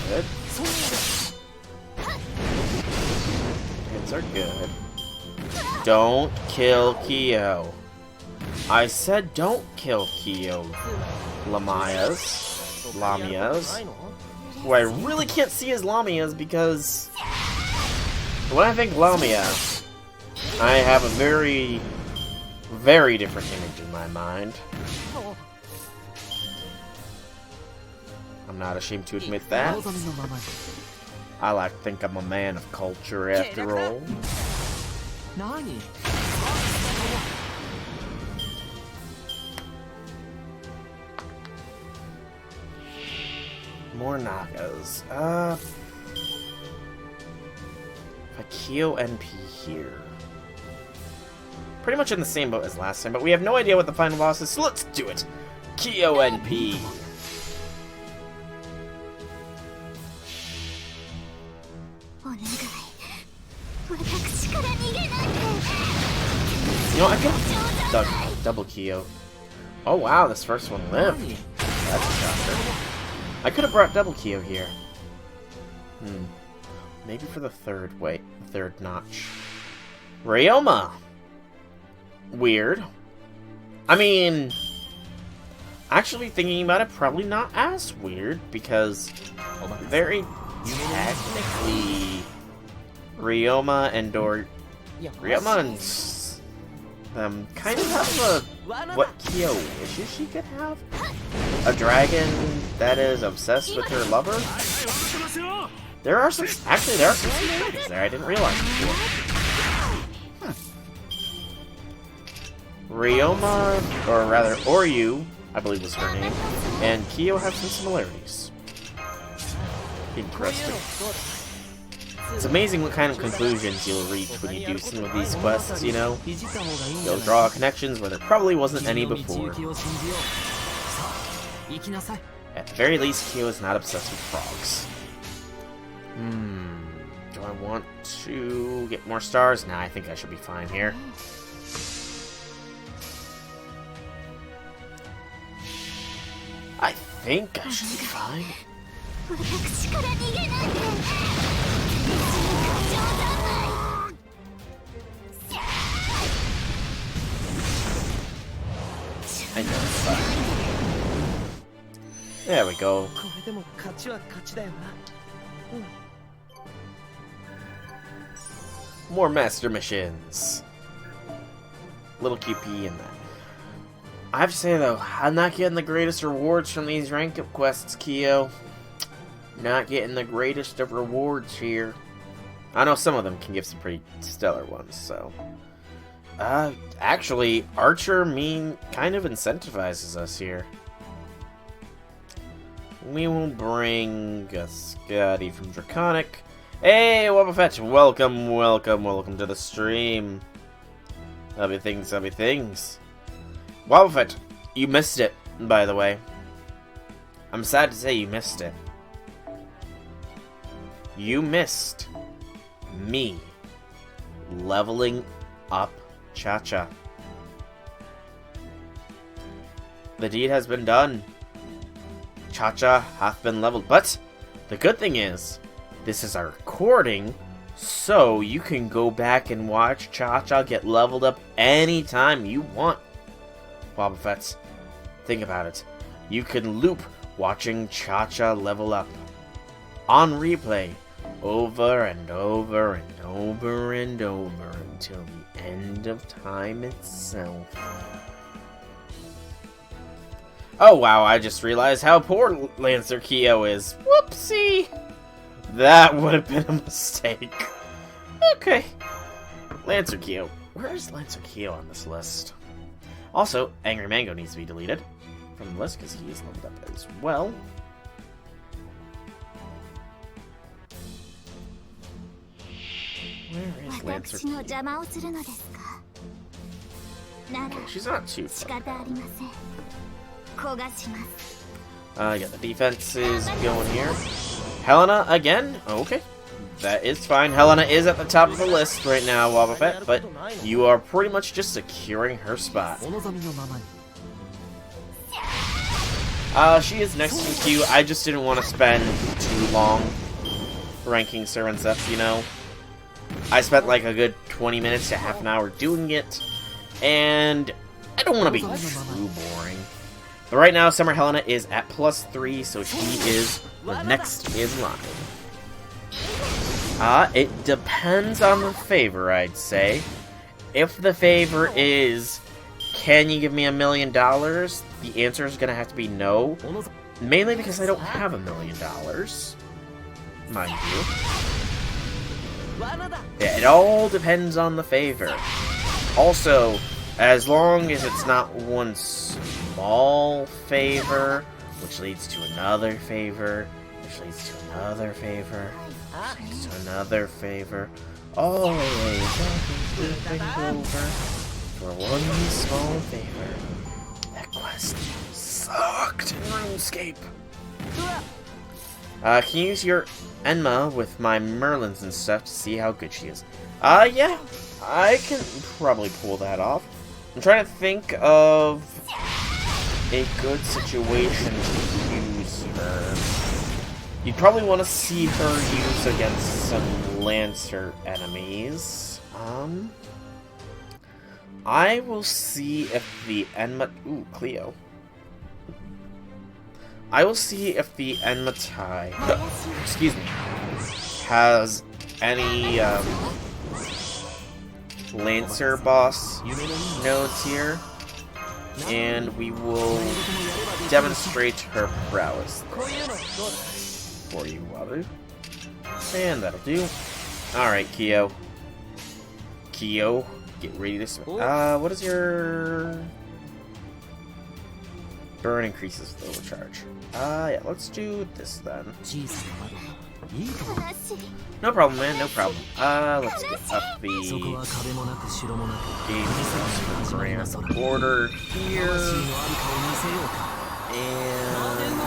[SPEAKER 1] Good. Hits are good. Don't kill Kyo. I said don't kill Kyo. Lamias. Who I really can't see as Lamias because when I think Lamia, I have a very, very different image in my mind. I'm not ashamed to admit that. I like to think I'm a man of culture after all. More Nagas. A Kyo NP here. Pretty much in the same boat as last time, but we have no idea what the final boss is, so let's do it! Kyo NP! You know, I could have double Kyo. Oh wow, this first one lived. That's a shocker. I could have brought double Kyo here. Maybe for the third notch. Ryoma! Weird. I mean, actually thinking about it, probably not as weird, because very technically Ryoma and kind of have what Kyo wishes she could have? A dragon that is obsessed with her lover? There are some similarities there I didn't realize before. Ryoma, or rather Oryu, I believe was her name, and Kyo have some similarities. Interesting. It's amazing what kind of conclusions you'll reach when you do some of these quests, you know? You'll draw connections where there probably wasn't any before. At the very least, Kyo is not obsessed with frogs. I want to get more stars? Nah, I think I should be fine here. I think I should be fine. I know it's fine. There we go. More master missions. Little QP in that. I have to say though, I'm not getting the greatest rewards from these rank up quests, Kyo. Not getting the greatest of rewards here. I know some of them can give some pretty stellar ones, so. Actually, Archer kind of incentivizes us here. We will bring a Scotty from Draconic. Hey, Wobbuffet, welcome to the stream. Lovely things. Wobbuffet, you missed it, by the way. I'm sad to say you missed it. You missed me leveling up Cha-Cha. The deed has been done. Cha-Cha hath been leveled, but the good thing is, this is a recording, so you can go back and watch Cha-Cha get leveled up anytime you want. Wobbuffets, think about it. You can loop watching Cha-Cha level up on replay over and over and over and over until the end of time itself. Oh wow, I just realized how poor Lancer Kyo is. Whoopsie! That would have been a mistake. Okay. Lancer Kyo. Where is Lancer Kyo on this list? Also, Angry Mango needs to be deleted from the list because he is leveled up as well. Where is Lancer Kyo? Okay, she's not too far. Yeah, the defense is going here. Helena again? Okay. That is fine. Helena is at the top of the list right now, Wobbuffet, but you are pretty much just securing her spot. She is next in the queue. I just didn't want to spend too long ranking servants up, you know. I spent like a good 20 minutes to half an hour doing it, and I don't want to be too boring. But right now, Summer Helena is at +3, so she is the next in line. It depends on the favor, I'd say. If the favor is, can you give me $1 million? The answer is going to have to be no. Mainly because I don't have $1 million. Mind you. Yeah, it all depends on the favor. Also, as long as it's not one small favor, which leads to another favor, which leads to another favor, which leads to another favor, always flipping over for one small favor. That quest sucked in RuneScape. Can you use your Enma with my Merlins and stuff to see how good she is? Yeah, I can probably pull that off. I'm trying to think of a good situation to use her. You'd probably want to see her use against some Lancer enemies. I will see if the Enma... Ooh, Cleo. I will see if the Enma Tai... excuse me. Has any, Lancer boss nodes here. And we will demonstrate her prowess for you, Wabu. And that'll do. Alright, Kyo. Kyo, get ready to... what is your... Burn increases the overcharge. Yeah, let's do this then. No problem, man, no problem. Let's get up the game brand order here. And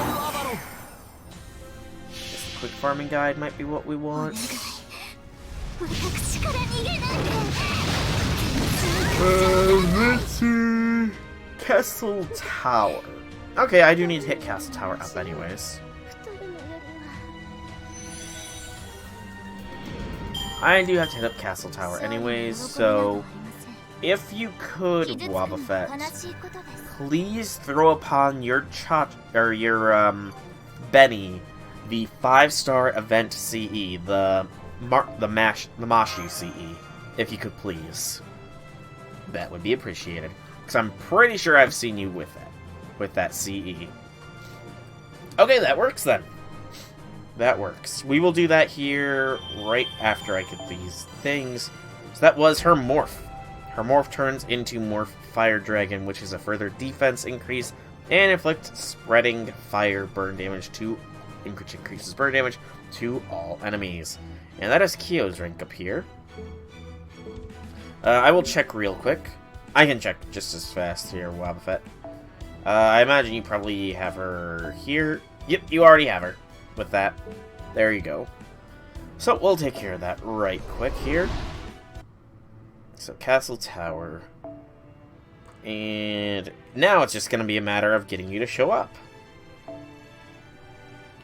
[SPEAKER 1] just a quick farming guide might be what we want. Let's see. Castle Tower. Okay, I do need to hit Castle Tower up anyways. I do have to hit up Castle Tower anyways, so if you could, Wobbuffet, please throw upon your Benny the 5-star event CE, the Mashi CE, if you could please. That would be appreciated, because I'm pretty sure I've seen you with that CE. Okay, that works then. That works. We will do that here right after I get these things. So that was her morph. Her morph turns into Morph Fire Dragon, which is a further defense increase, and inflicts spreading fire burn damage which increases burn damage to all enemies. And that is Kyo's rank up here. I will check real quick. I can check just as fast here, Wobbuffet. I imagine you probably have her here. Yep, you already have her. With that, there you go. So we'll take care of that right quick here. So Castle Tower, and now it's just going to be a matter of getting you to show up.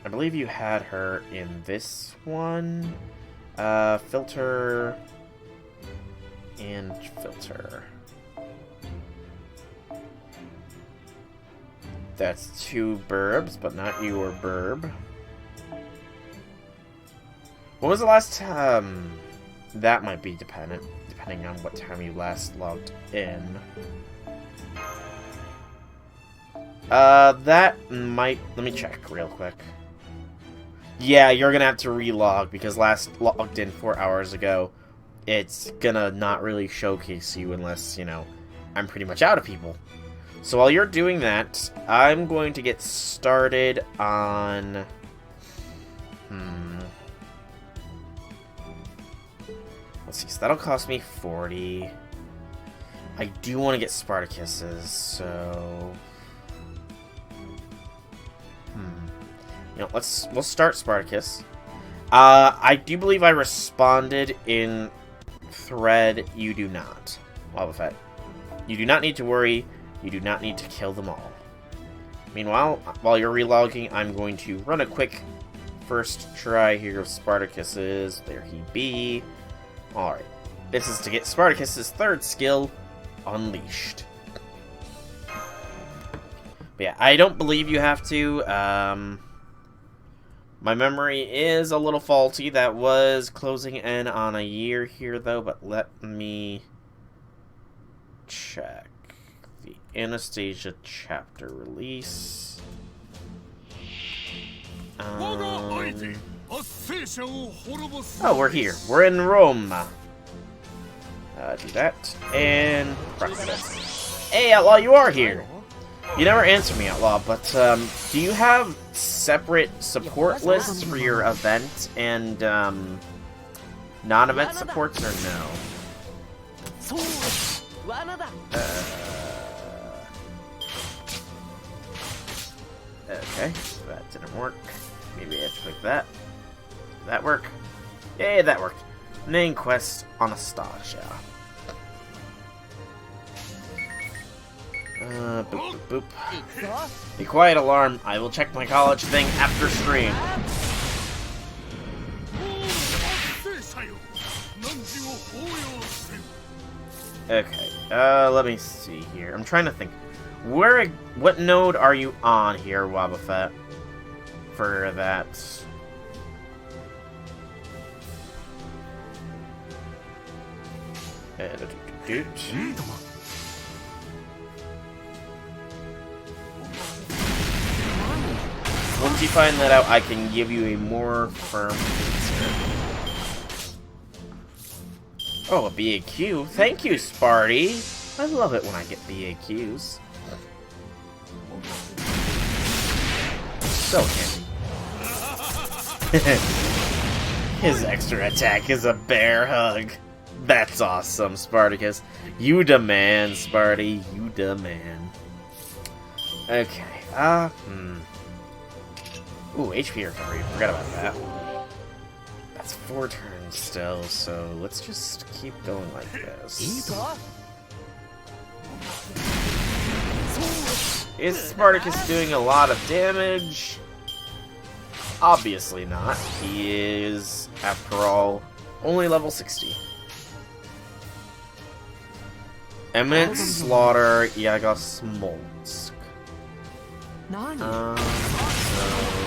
[SPEAKER 1] I believe you had her in this one. Filter and filter. That's 2 burbs, but not your burb. When was the last time? That might be depending on what time you last logged in. That might... Let me check real quick. Yeah, you're gonna have to relog, because last logged in 4 hours ago. It's gonna not really showcase you unless, you know, I'm pretty much out of people. So while you're doing that, I'm going to get started on... Let's see, so that'll cost me 40. I do want to get Spartacuses, so... You know, we'll start Spartacus. I do believe I responded in thread. You do not, Wobbuffet. You do not need to worry. You do not need to kill them all. Meanwhile, while you're relogging, I'm going to run a quick first try here of Spartacuses. There he be. Alright, this is to get Spartacus' 3rd skill, Unleashed. But yeah, I don't believe you have to. My memory is a little faulty. That was closing in on a year here, though, but let me check. The Anastasia chapter release. Oh, we're here. We're in Rome. Do that. And breakfast. Hey, Outlaw, you are here. You never answer me, Outlaw, but do you have separate support lists for your event and non-event supports, or no? Okay, so that didn't work. Maybe I have to click that. Did that work? Yay, that worked. Main quest, Anastasia. Boop, boop, boop. Be quiet, Alarm. I will check my college thing after stream. Okay, let me see here. I'm trying to think. What node are you on here, Wobbuffet? For that. Once you find that out, I can give you a more firm answer. Oh, a BAQ. Thank you, Sparty. I love it when I get BAQs. So handy. His extra attack is a bear hug. That's awesome, Spartacus. You demand, Sparty. You demand. Okay. Ooh, HP recovery. Forgot about that. It's 4 turns still, so let's just keep going like this. Is Spartacus doing a lot of damage? Obviously not. He is, after all, only level 60. Eminent Slaughter, Yaga Smolsk. So,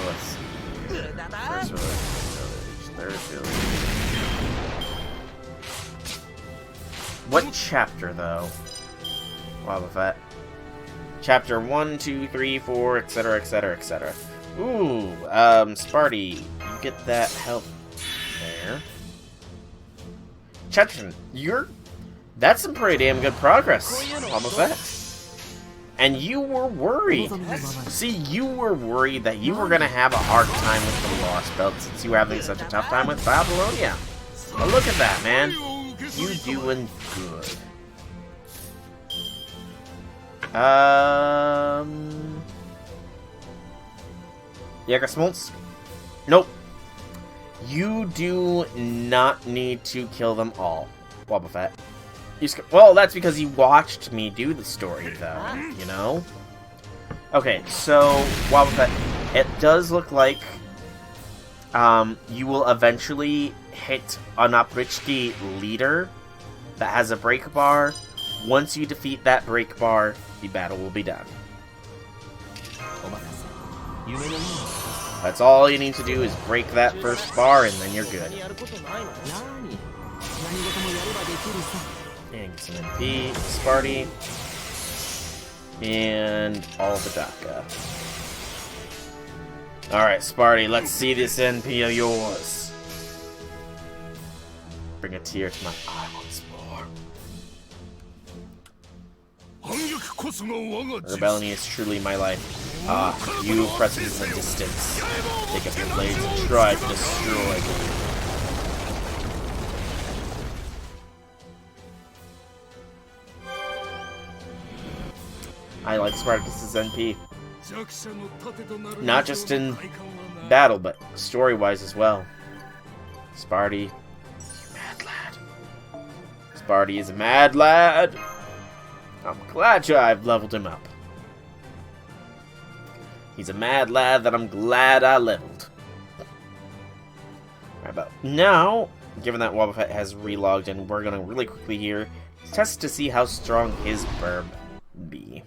[SPEAKER 1] let's see. First village, third village. What chapter, though? Wow, with that. Chapter 1, 2, 3, 4, etc., etc., etc. Ooh, Sparty, you get that help there. Chapter, that's some pretty damn good progress. Almost that. And you were worried. See, you were worried that you were gonna have a hard time with the Lost Belt since you were having such a tough time with Babylonia. But look at that, man. You doing good. Jägersmolsk? Nope. You do not need to kill them all, Wobbuffet. Well, that's because you watched me do the story, though, you know? Okay, so, Wobbuffet, it does look like you will eventually hit an Oprichki leader that has a break bar. Once you defeat that break bar, the battle will be done. That's all you need to do is break that first bar, and then you're good. And get some MP, Sparty, and all the DACA. Alright, Sparty, let's see this NP of yours. Bring a tear to my eye once more. Rebellion is truly my life. You oppressors in the distance. Take up your blades and try to destroy me. I like Spartacus' NP. Not just in battle, but story-wise as well. Sparty, you mad lad. Sparty is a mad lad. I'm glad I've leveled him up. He's a mad lad that I'm glad I leveled. Right about now, given that Wobbuffet has relogged in, we're going to really quickly here test to see how strong his burb be.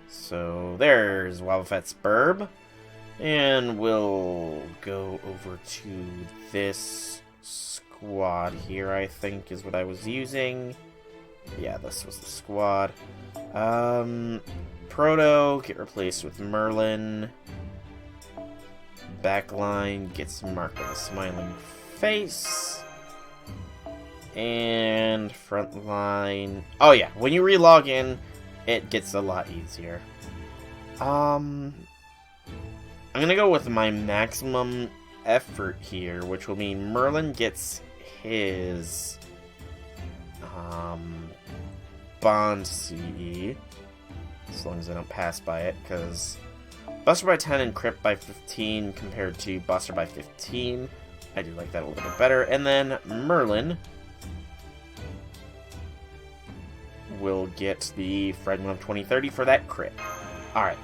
[SPEAKER 1] So there's Wobbuffet's burb. And we'll go over to this squad here, I think is what I was using. Yeah, this was the squad. Proto, get replaced with Merlin. Backline gets marked with a smiling face. And frontline... Oh yeah, when you relog in, it gets a lot easier. I'm gonna go with my maximum effort here, which will mean Merlin gets his Bond CE, as long as I don't pass by it, because Buster by 10 and Crypt by 15 compared to Buster by 15, I do like that a little bit better. And then Merlin will get the Fragment of 2030 for that crit. Alright.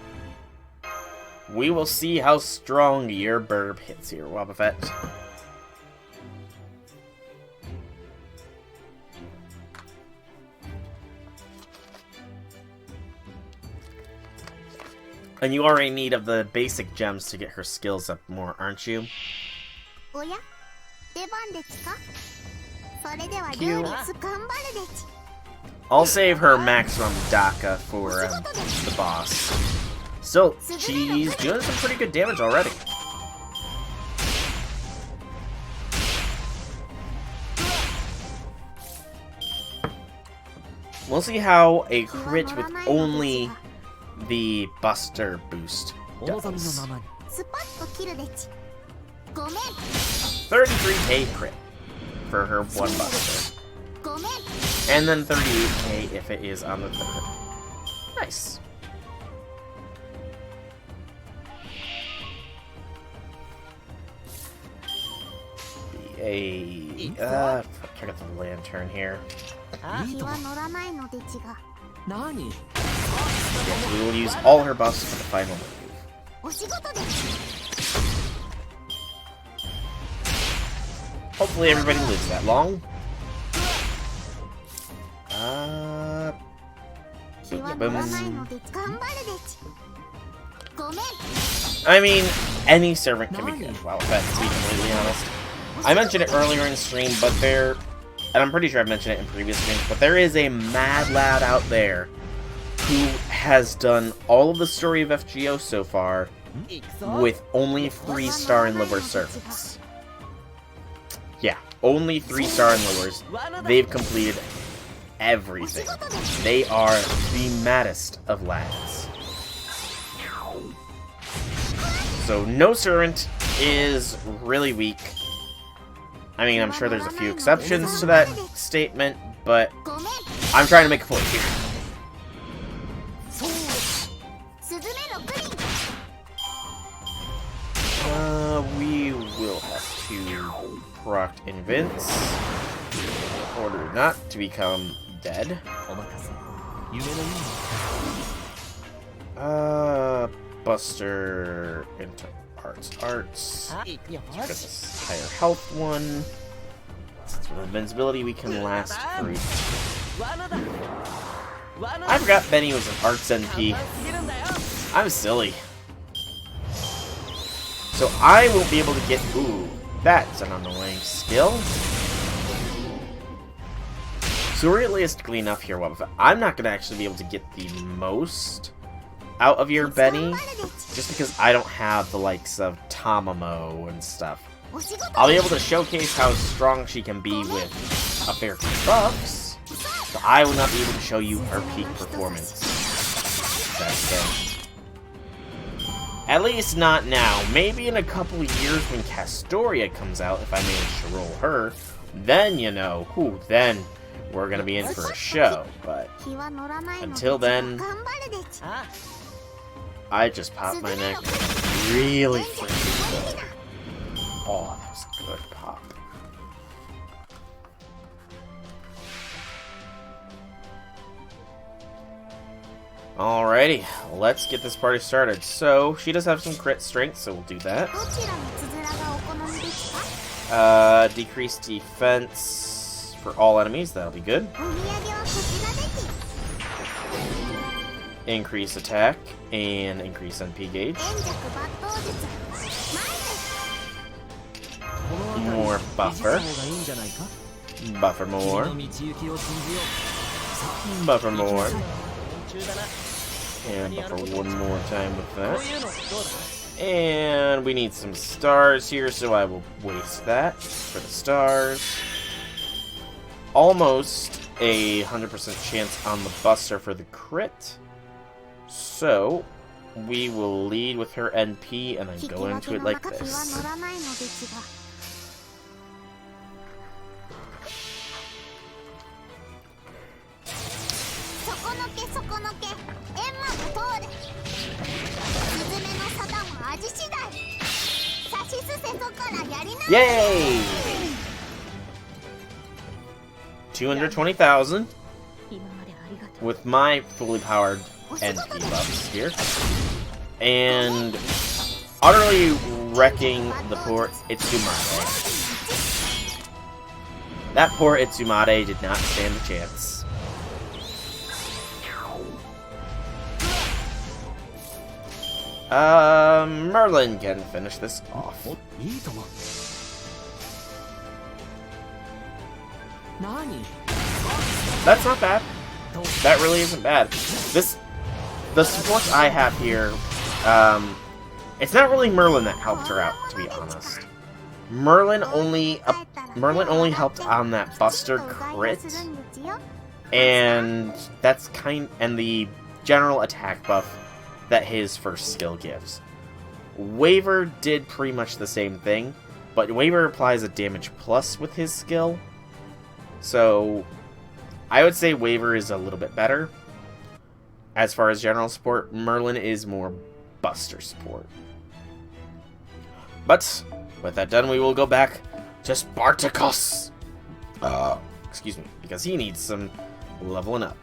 [SPEAKER 1] We will see how strong your burb hits here, Wobbuffet. And you are in need of the basic gems to get her skills up more, aren't you? Cute. I'll save her maximum DACA for the boss. So, she's doing some pretty good damage already. We'll see how a crit with only the Buster boost does. 33k crit for her one Buster. And then 38k if it is on the third. Nice. a... check out the lantern here. Yes, we will use all her buffs for the final move. Hopefully everybody lives that long. I mean, any servant can be good. Wow, that's to be completely honest. I mentioned it earlier in stream, but and I'm pretty sure I've mentioned it in previous streams, but there is a mad lad out there who has done all of the story of FGO so far with only 3-star and lower servants. Yeah, only 3-star and lowers. They've completed everything. They are the maddest of lads. So no servant is really weak. I mean, I'm sure there's a few exceptions to that statement, but I'm trying to make a point here. We will have to proc Invince in order not to become dead. Buster into arts. Let's get this higher health one. Since with invincibility, we can last for I forgot Benny was an arts NP. I'm silly. So I won't be able to get... Ooh, that's an annoying skill. So realistically enough here, I'm not going to actually be able to get the most out of your Benny, just because I don't have the likes of Tamamo and stuff. I'll be able to showcase how strong she can be with a fair few buffs, but I will not be able to show you her peak performance. That's it. At least not now. Maybe in a couple of years when Castoria comes out, if I manage to roll her, then, you know, then we're gonna be in for a show. But until then, I just popped my neck really freaking good. Oh, that was a good pop. Alrighty, let's get this party started. So, she does have some crit strength, so we'll do that. Decreased defense for all enemies, that'll be good. Increase attack, and increase NP gauge. More buffer. Buffer more. Buffer more. And buffer one more time with that. And we need some stars here, so I will waste that for the stars. Almost a 100% chance on the Buster for the crit. So, we will lead with her NP and then go into it like this. Yay! 220,000 with my fully powered NP buffs here. And utterly wrecking the poor Itsumade. That poor Itsumade did not stand a chance. Merlin can finish this off. That's not bad. That really isn't bad. The supports I have here, it's not really Merlin that helped her out, to be honest. Merlin only helped on that Buster crit, and and the general attack buff that his first skill gives. Waver did pretty much the same thing, but Waver applies a damage plus with his skill, so I would say Waver is a little bit better. As far as general support, Merlin is more Buster support. But with that done, we will go back to Spartacus. Excuse me, because he needs some leveling up.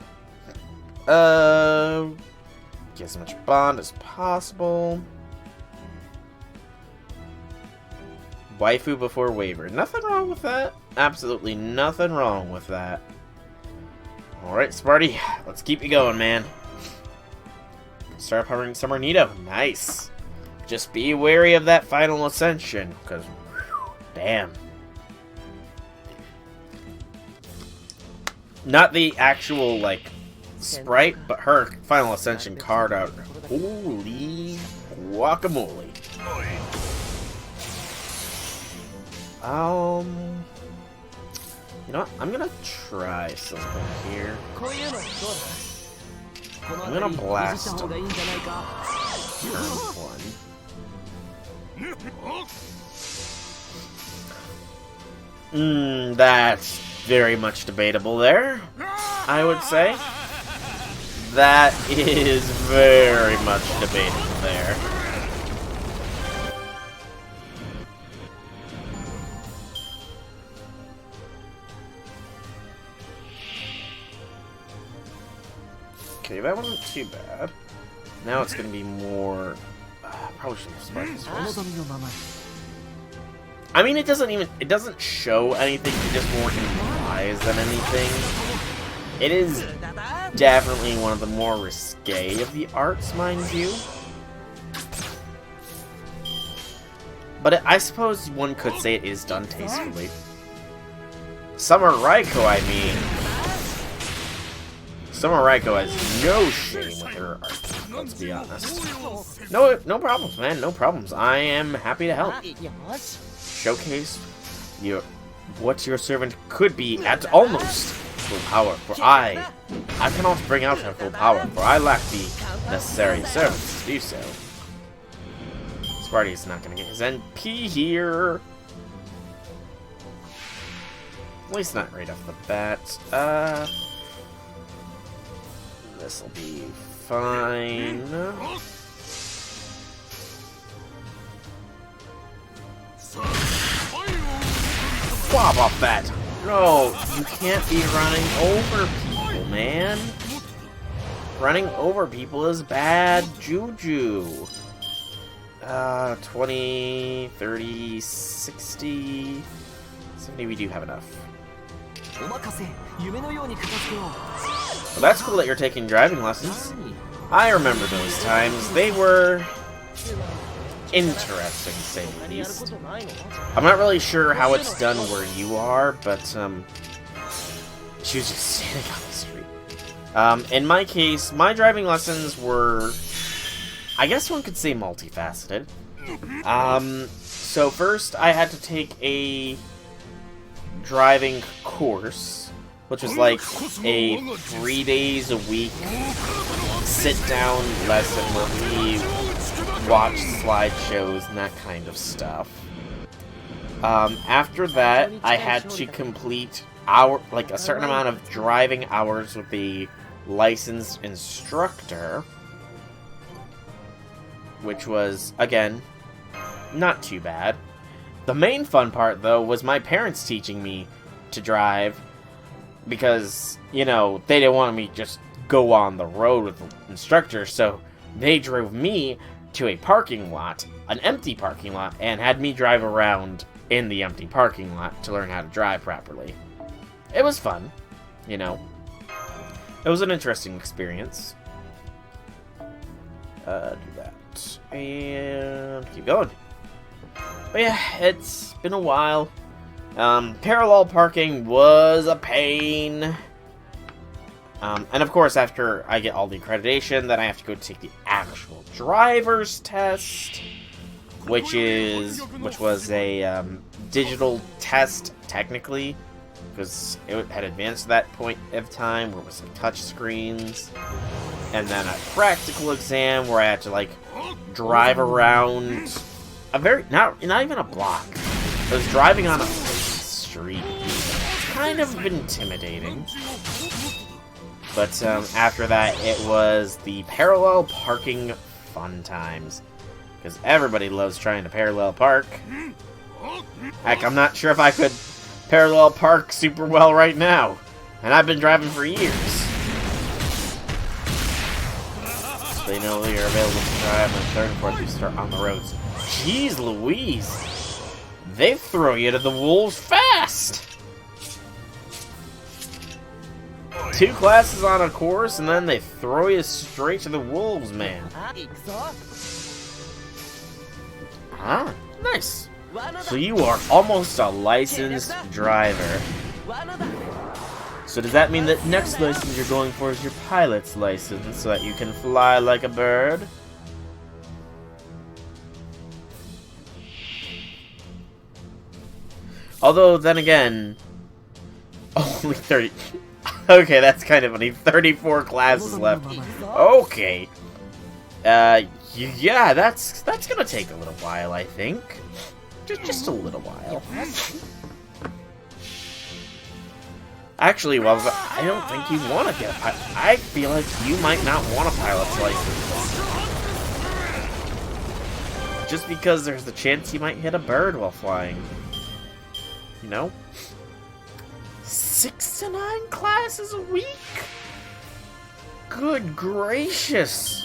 [SPEAKER 1] Get as much bond as possible. Waifu before waiver. Nothing wrong with that. Absolutely nothing wrong with that. Alright, Sparty, let's keep you going, man. Start powering Summer Nito. Nice. Just be wary of that final ascension, because, damn. Not the actual, like, sprite, but her final ascension card out. Holy guacamole. You know what? I'm gonna try something here. I'm gonna blast him. Turn 1. That's very much debatable there, I would say. That is very much debatable there. Okay, that wasn't too bad. Now it's gonna be more... probably should have Spartacus first. I mean, it doesn't show anything, it just more implies than anything. It is definitely one of the more risque of the arts, mind you. But I suppose one could say it is done tastefully. Summer Raiko, I mean... Summer Raiko has no shame with her art, let's be honest. No problems, man, no problems. I am happy to help. Showcase what your servant could be at almost full power, for I cannot bring out her full power, for I lack the necessary servants to do so. Sparty is not gonna get his NP here. At least not right off the bat. This'll be fine. Swab off that! No, you can't be running over people, man. Running over people is bad juju. 20, 30, 60... 70, we do have enough. Well, that's cool that you're taking driving lessons. I remember those times. They were interesting, to say the least. I'm not really sure how it's done where you are, but she was just standing on the street. In my case, my driving lessons were, I guess one could say, multifaceted. So first I had to take a driving course, which was like a 3 days a week sit-down lesson where we watched slideshows and that kind of stuff. After that, I had to complete a certain amount of driving hours with the licensed instructor, which was, again, not too bad. The main fun part, though, was my parents teaching me to drive, because, you know, they didn't want me to just go on the road with the instructor, so they drove me to a parking lot, an empty parking lot, and had me drive around in the empty parking lot to learn how to drive properly. It was fun, you know. It was an interesting experience. Do that. And keep going. But yeah, it's been a while. Parallel parking was a pain. And of course, after I get all the accreditation, then I have to go take the actual driver's test, which was a digital test technically, because it had advanced to that point of time where it was some touch screens, and then a practical exam where I had to like drive around a not even a block. I was driving on a street. It's kind of intimidating. But after that, it was the parallel parking fun times. Because everybody loves trying to parallel park. Heck, I'm not sure if I could parallel park super well right now. And I've been driving for years. So they know you're available to drive on the third and fourth you start on the roads. Jeez Louise! They throw you to the wolves fast! 2 classes on a course, and then they throw you straight to the wolves, man. Ah, nice. So you are almost a licensed driver. So does that mean that next license you're going for is your pilot's license, so that you can fly like a bird? Although, then again, only 30... Okay, that's kind of funny. 34 classes left. Okay. Yeah, that's gonna take a little while, I think. Just a little while. Actually, well, I don't think you want to get a pilot. I feel like you might not want a pilot's license. Just because there's the chance you might hit a bird while flying. You know? 6 to 9 classes a week? Good gracious.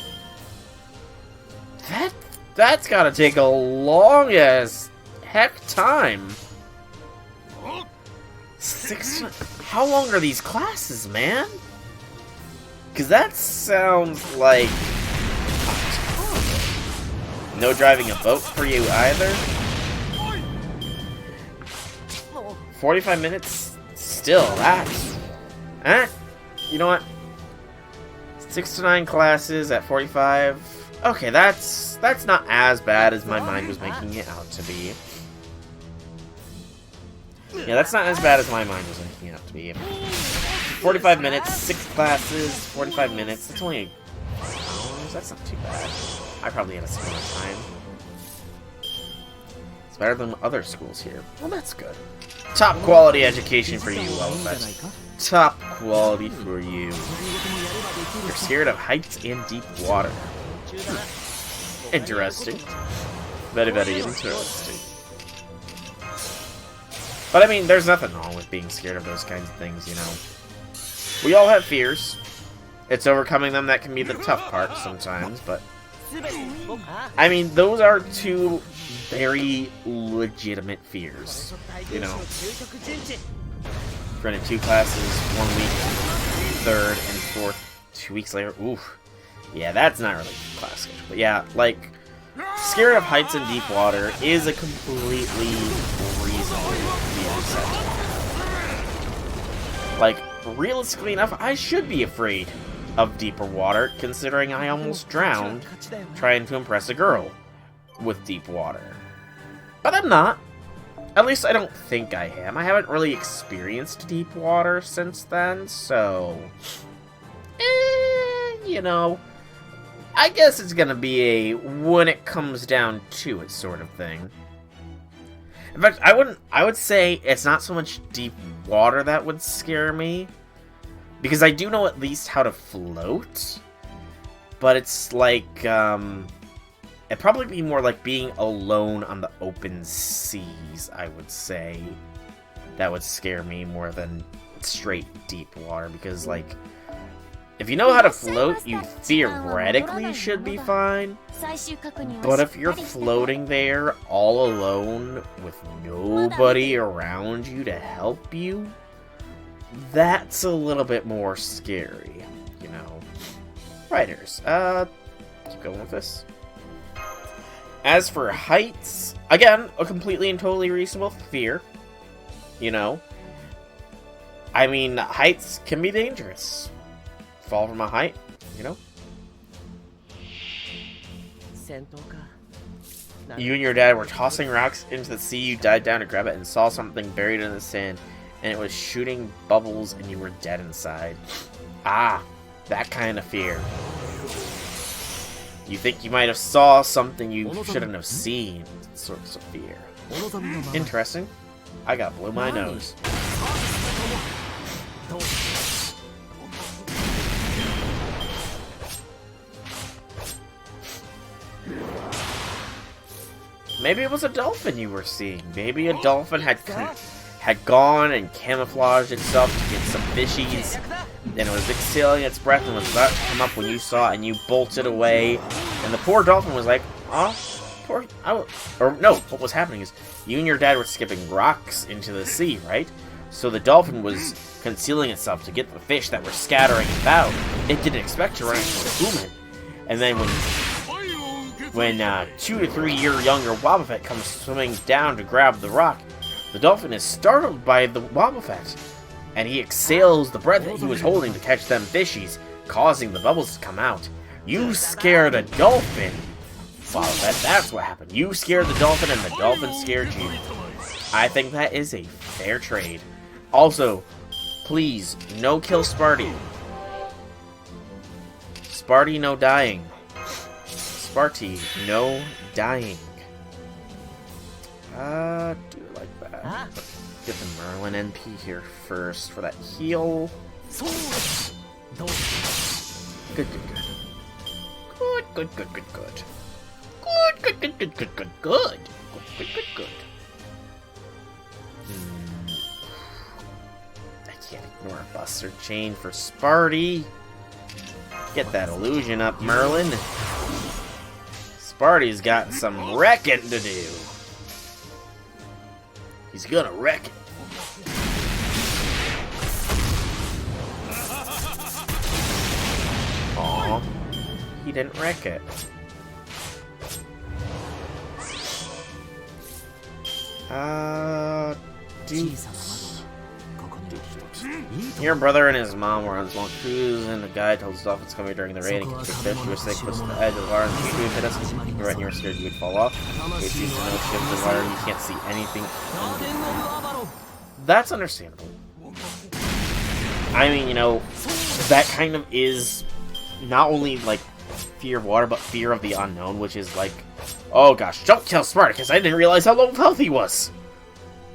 [SPEAKER 1] That's gotta take a long as heck time. 6 to... How long are these classes, man? Because that sounds like... No driving a boat for you either? 45 minutes? Still, that's... You know what? 6 to 9 classes at 45... Okay, that's not as bad as my mind was making it out to be. Yeah, that's not as bad as my mind was making it out to be. 45 minutes, 6 classes, 45 minutes. That's only 4 hours. That's not too bad. I probably had a similar time. It's better than other schools here. Well, that's good. Top quality education for you, Elephant. Top quality for you. You're scared of heights and deep water. Interesting. Very, very interesting. But I mean, there's nothing wrong with being scared of those kinds of things, you know. We all have fears. It's overcoming them that can be the tough part sometimes, but... I mean, those are 2 very legitimate fears, you know. Granted, 2 classes, 1 week, 3rd and 4th, 2 weeks later. Oof. Yeah, that's not really class schedule. But yeah, like, scared of heights and deep water is a completely reasonable fear set. Like, realistically enough, I should be afraid of deeper water, considering I almost drowned trying to impress a girl with deep water. But I'm not. At least I don't think I am. I haven't really experienced deep water since then, so... you know... I guess it's gonna be a when it comes down to it sort of thing. In fact, I would say it's not so much deep water that would scare me. Because I do know at least how to float. But it's like, it'd probably be more like being alone on the open seas, I would say. That would scare me more than straight deep water. Because, like, if you know how to float, you theoretically should be fine. But if you're floating there all alone with nobody around you to help you, that's a little bit more scary, you know. Writers, keep going with this. As for heights, again, a completely and totally reasonable fear, you know. I mean, heights can be dangerous. Fall from a height, you know? You and your dad were tossing rocks into the sea, you dived down to grab it and saw something buried in the sand, and it was shooting bubbles and you were dead inside. Ah, that kind of fear. You think you might have saw something you shouldn't have seen, sorts of fear. Interesting. I gotta blow my nose. Maybe it was a dolphin you were seeing. Maybe a dolphin had gone and camouflaged itself to get some fishies, and it was exhaling its breath and was about to come up when you saw it, and you bolted away. And the poor dolphin was like, "Oh, poor." Or no, what was happening is you and your dad were skipping rocks into the sea, right? So the dolphin was concealing itself to get the fish that were scattering about. It didn't expect to run into a human. And then when 2 to 3 year younger Wobbuffet comes swimming down to grab the rock, the dolphin is startled by the Wobbuffet, and he exhales the breath that he was holding to catch them fishies, causing the bubbles to come out. You scared a dolphin! Wobbuffet, that's what happened. You scared the dolphin, and the dolphin scared you. I think that is a fair trade. Also, please, no kill Sparty. Sparty, no dying. Sparty, no dying. Do it like that. Get the Merlin NP here first for that heal. Good, good, good. Good, good, good, good, good. Good, good, good, good, good, good, good. Good, good, good. I can't ignore a Buster Chain for Sparty. Get that illusion up, Merlin. Sparty's got some wrecking to do. He's gonna wreck it. Aw, he didn't wreck it. Your brother and his mom were on a long cruise, and the guy told his dolphins coming during the rain and kicked fish. You were sick, close to the edge of the water, and the stream hit us. You were scared you would fall off. You see no ships in the water, you can't see anything. That's understandable. I mean, you know, that kind of is not only, like, fear of water, but fear of the unknown, which is like, oh gosh, don't kill Spartacus, I didn't realize how low of health he was!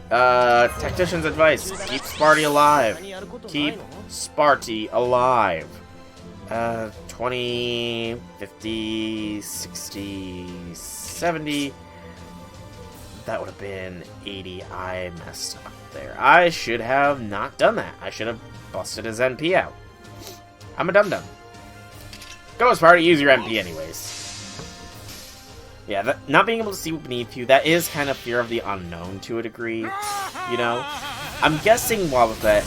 [SPEAKER 1] Tactician's advice, keep Sparty alive. Keep Sparty alive. 20, 50, 60, 70. That would have been 80. I messed up there. I should have not done that. I should have busted his NP out. I'm a dum-dum. Go, Sparty, use your NP anyways. Yeah, not being able to see beneath you, that is kind of fear of the unknown to a degree, you know? I'm guessing, Wobbuffet,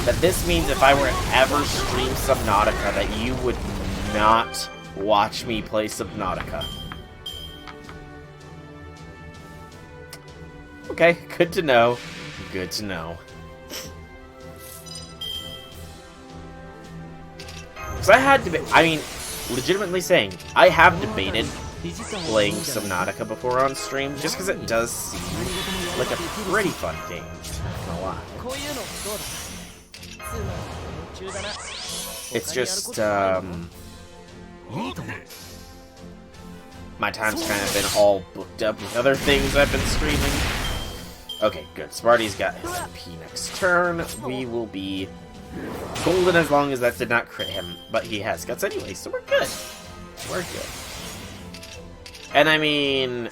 [SPEAKER 1] that this means if I were to ever stream Subnautica, that you would not watch me play Subnautica. Okay, good to know. Good to know. Because I had to I mean, legitimately saying, I have debated playing Subnautica before on stream, just because it does seem like a pretty fun game, not gonna lie. It's just, my time's kind of been all booked up with other things I've been streaming. Okay, good. Sparty's got his MP next turn. We will be golden as long as that did not crit him, but he has guts anyway, so we're good. We're good. And I mean,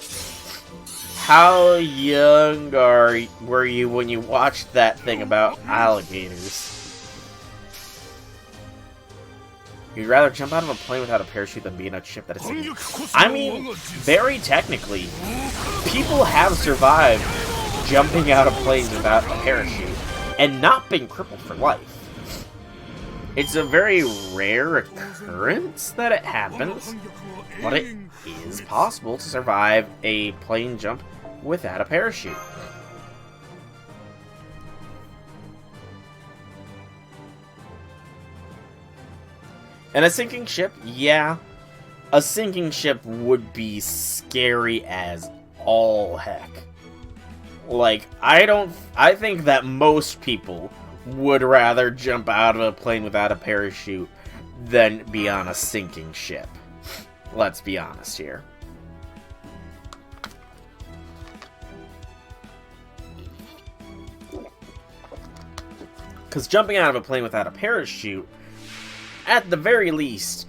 [SPEAKER 1] how young were you when you watched that thing about alligators? You'd rather jump out of a plane without a parachute than be in a ship that is sinking. I mean, very technically, people have survived jumping out of planes without a parachute and not being crippled for life. It's a very rare occurrence that it happens, but it is possible to survive a plane jump without a parachute. And a sinking ship, yeah, a sinking ship would be scary as all heck. Like, I think that most people would rather jump out of a plane without a parachute than be on a sinking ship. Let's be honest here. Because jumping out of a plane without a parachute, at the very least,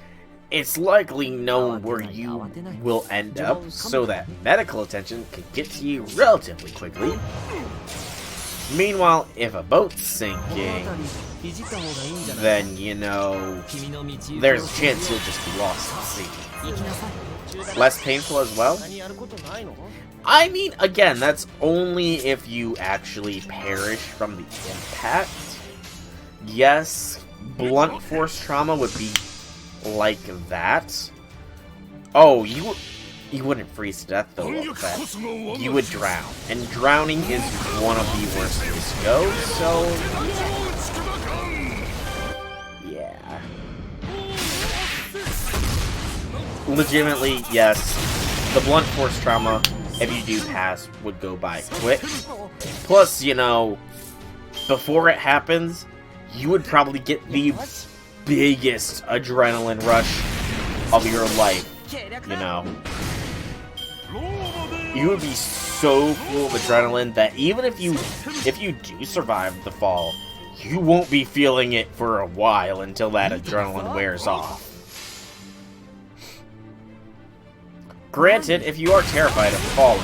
[SPEAKER 1] it's likely known where you will end up, so that medical attention can get to you relatively quickly. Meanwhile, if a boat's sinking, then, you know, there's a chance you'll just be lost at sea. Less painful as well? I mean, again, that's only if you actually perish from the impact. Yes, blunt force trauma would be like that. Oh, you wouldn't freeze to death, though, like that. You would drown. And drowning is one of the worst ways to go, so... yeah. Legitimately, yes. The blunt force trauma, if you do pass, would go by quick. Plus, you know, before it happens, you would probably get the biggest adrenaline rush of your life, you know. You would be so full of adrenaline that even if you do survive the fall, you won't be feeling it for a while until that adrenaline wears off. Granted, if you are terrified of falling,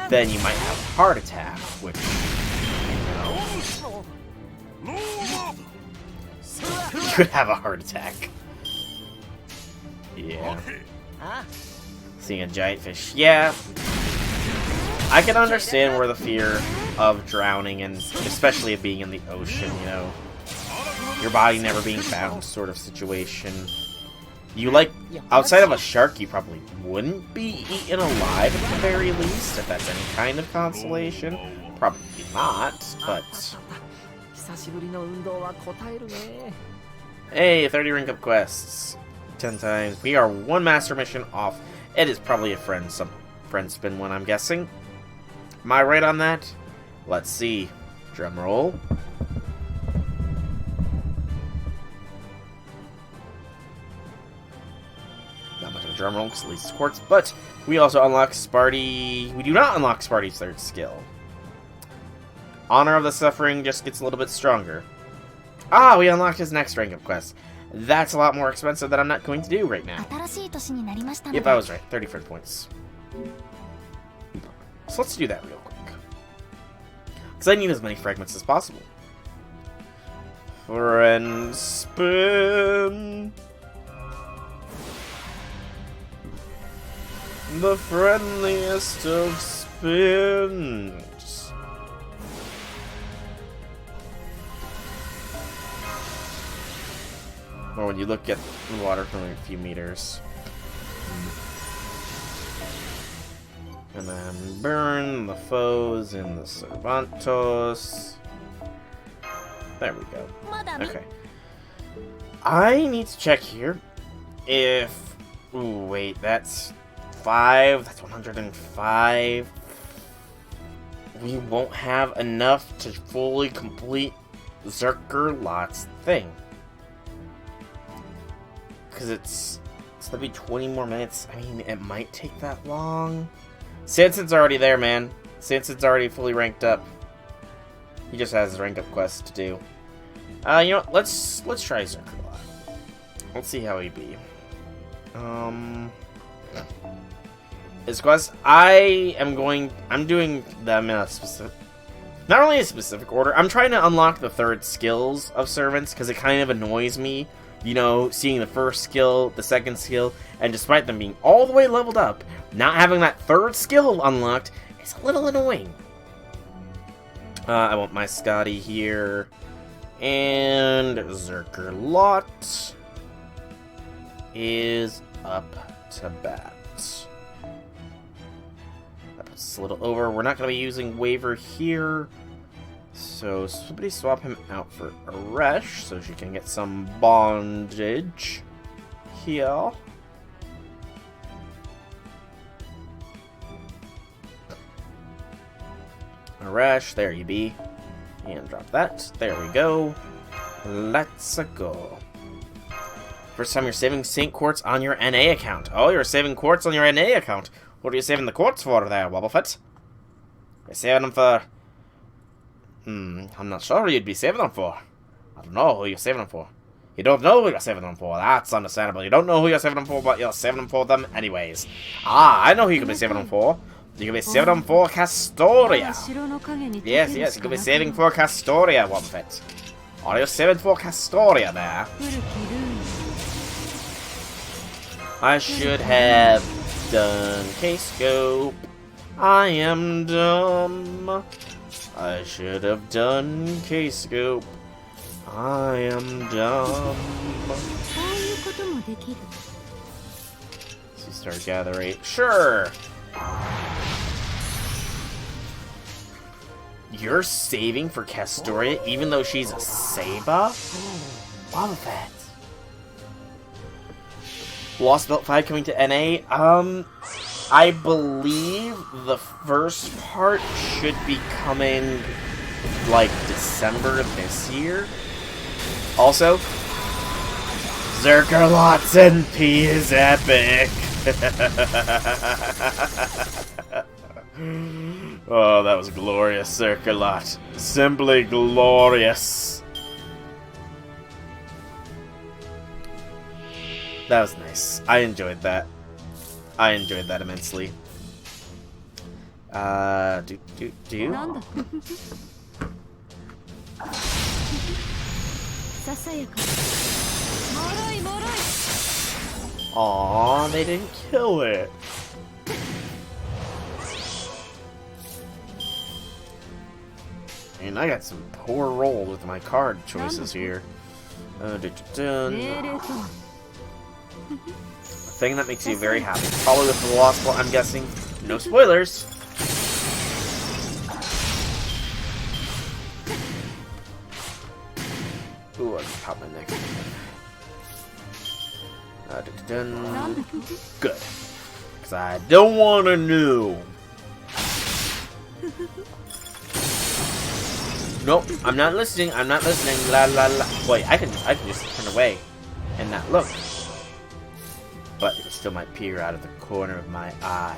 [SPEAKER 1] then you might have a heart attack, which, you know, you could have a heart attack. Yeah. Seeing a giant fish. Yeah. I can understand where the fear of drowning, and especially of being in the ocean, you know, your body never being found sort of situation. You, like, outside of a shark, you probably wouldn't be eaten alive at the very least, if that's any kind of consolation. Probably not, but... Hey, 30 rank up quests. 10 times. We are one master mission off. It is probably a friend spin one, I'm guessing. Am I right on that? Let's see. Drum roll. Not much of a drum roll, because at least it's quartz. But we also unlock Sparty. We do not unlock Sparty's third skill. Honor of the Suffering just gets a little bit stronger. Ah, we unlocked his next rank up quest. That's a lot more expensive that I'm not going to do right now. Yep, I was right. 30 friend points. So let's do that real quick. Because I need as many fragments as possible. Friend spin. The friendliest of spins. Or when you look at the water from a few meters. And then burn the foes in the Cervantos. There we go. Okay. I need to check here if... Ooh, wait, that's 5. That's 105. We won't have enough to fully complete Zerker Lot's thing. Because it's gonna be 20 more minutes. I mean, it might take that long. Sanson's already there, man. Sanson's already fully ranked up. He just has his rank up quest to do. You know what? Let's try Zerker-Lot. Let's see how he be. His quest. I'm doing them in a specific, not really a specific order. I'm trying to unlock the third skills of servants because it kind of annoys me. You know, seeing the first skill, the second skill, and despite them being all the way leveled up, not having that third skill unlocked is a little annoying. I want my Scotty here. And Zerker-Lot is up to bat. That puts us a little over. We're not going to be using Waver here. So somebody swap him out for Aresh so she can get some bondage here. Aresh, there you be. And drop that. There we go. Let's go. First time you're saving Saint Quartz on your NA account. Oh, you're saving quartz on your NA account. What are you saving the quartz for there, Wobbuffet? You're saving them for... I'm not sure who you'd be saving them for. I don't know who you're saving them for. You don't know who you're saving them for. That's understandable. You don't know who you're saving them for, but you're saving them for them anyways. Ah, I know who you could be saving them for. You could be saving them for Castoria. Yes, you could be saving for Castoria, Wobbuffet. Are you saving for Castoria there? I should have done K-Scope. I am dumb. I should have done K-Scope. I am dumb. So start gathering. Sure. You're saving for Castoria even though she's a Saba? Love that. Lost Belt 5 coming to NA? I believe the first part should be coming, like, December this year. Also, Zerkerlot's NP is epic! Oh, that was glorious, Zerkerlot. Simply glorious. That was nice. I enjoyed that. I enjoyed that immensely. Aww, they didn't kill it. And I got some poor roll with my card choices here. Thing that makes you very happy. Probably with the Lost Ball, I'm guessing. No spoilers. Ooh, I just popped my neck. Good. Because I don't want to know. Nope, I'm not listening. I'm not listening. La la la. Wait, I can just turn away and not look. But it still might peer out of the corner of my eye.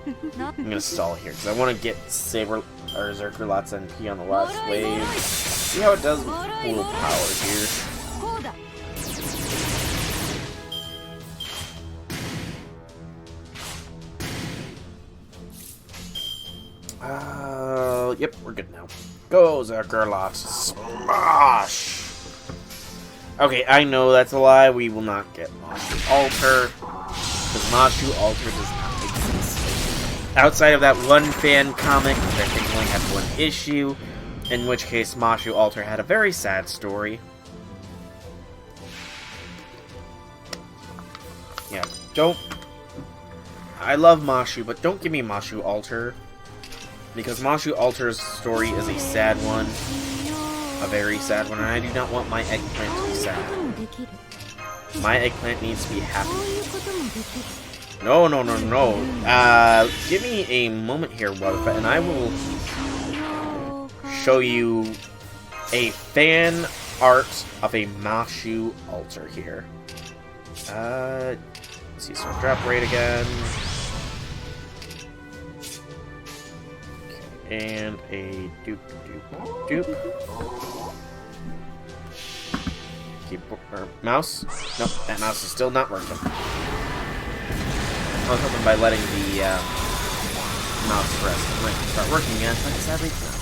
[SPEAKER 1] I'm gonna stall here because I want to get Saber or Zerkerlot's NP on the last wave. See how it does with full power here. Yep, we're good now. Go, Zerkerlot. Smash! Okay, I know that's a lie. We will not get Mashu Alter. Because Mashu Alter does not exist. Outside of that one fan comic, which I think only had one issue, in which case Mashu Alter had a very sad story. Yeah, don't... I love Mashu, but don't give me Mashu Alter. Because Mashu Alter's story is a sad one. A very sad one, and I do not want my eggplant to be sad. My eggplant needs to be happy. No, no, no, no. Give me a moment here, Wobbuffet, and I will show you a fan art of a Mashu Alter here. Let's see, so drop rate again. And a doop. Mouse? Nope, that mouse is still not working. I was hoping by letting the mouse rest it might start working again, but sadly it's not.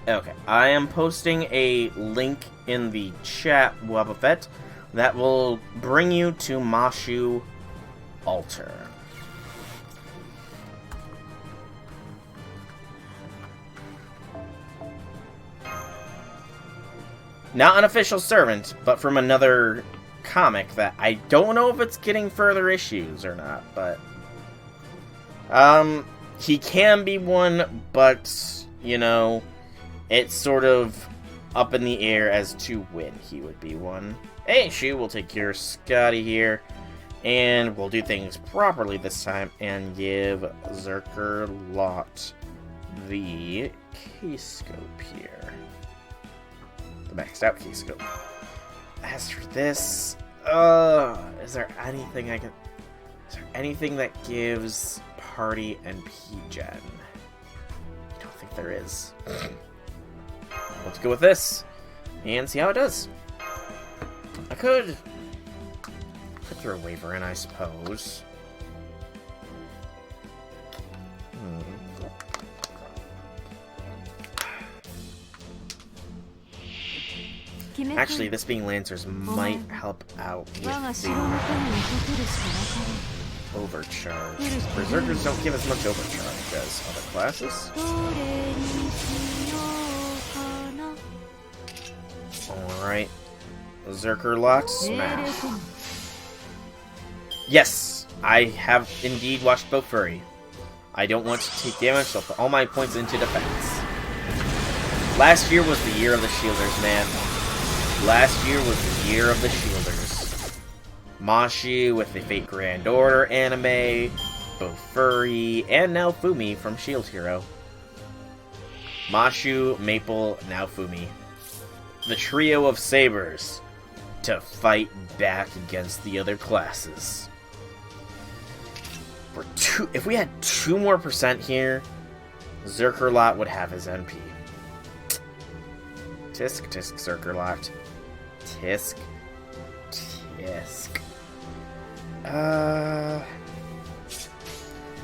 [SPEAKER 1] Okay, I am posting a link in the chat, Wobbuffet, that will bring you to Mashu Alter. Not an official servant, but from another comic that I don't know if it's getting further issues or not, but... he can be one, but, you know... It's sort of up in the air as to when he would be one. Hey, Shu, we'll take your Scotty here. And we'll do things properly this time and give Zerker Lot the K-Scope here. The maxed out K-Scope. As for this, is there anything I can... Is there anything that gives Party and P-Gen? I don't think there is. Let's go with this and see how it does. I could throw a waiver in, I suppose. Actually, this being Lancers might help out with the overcharge. Berserkers don't give as much overcharge as other classes. Alright. Zerker Lot, smash. Yes! I have indeed watched both Furry. I don't want to take damage, so I'll put all my points into defense. Last year was the year of the Shielders, man. Last year was the year of the Shielders. Mashi with the Fate Grand Order anime, both Furry, and now Fumi from Shield Hero. Mashu, Maple, now Fumi. The trio of sabers to fight back against the other classes. If we had 2% more here, Zerker Lot would have his NP. Tisk, tisk, Zerker Lot. Tisk. Tisk.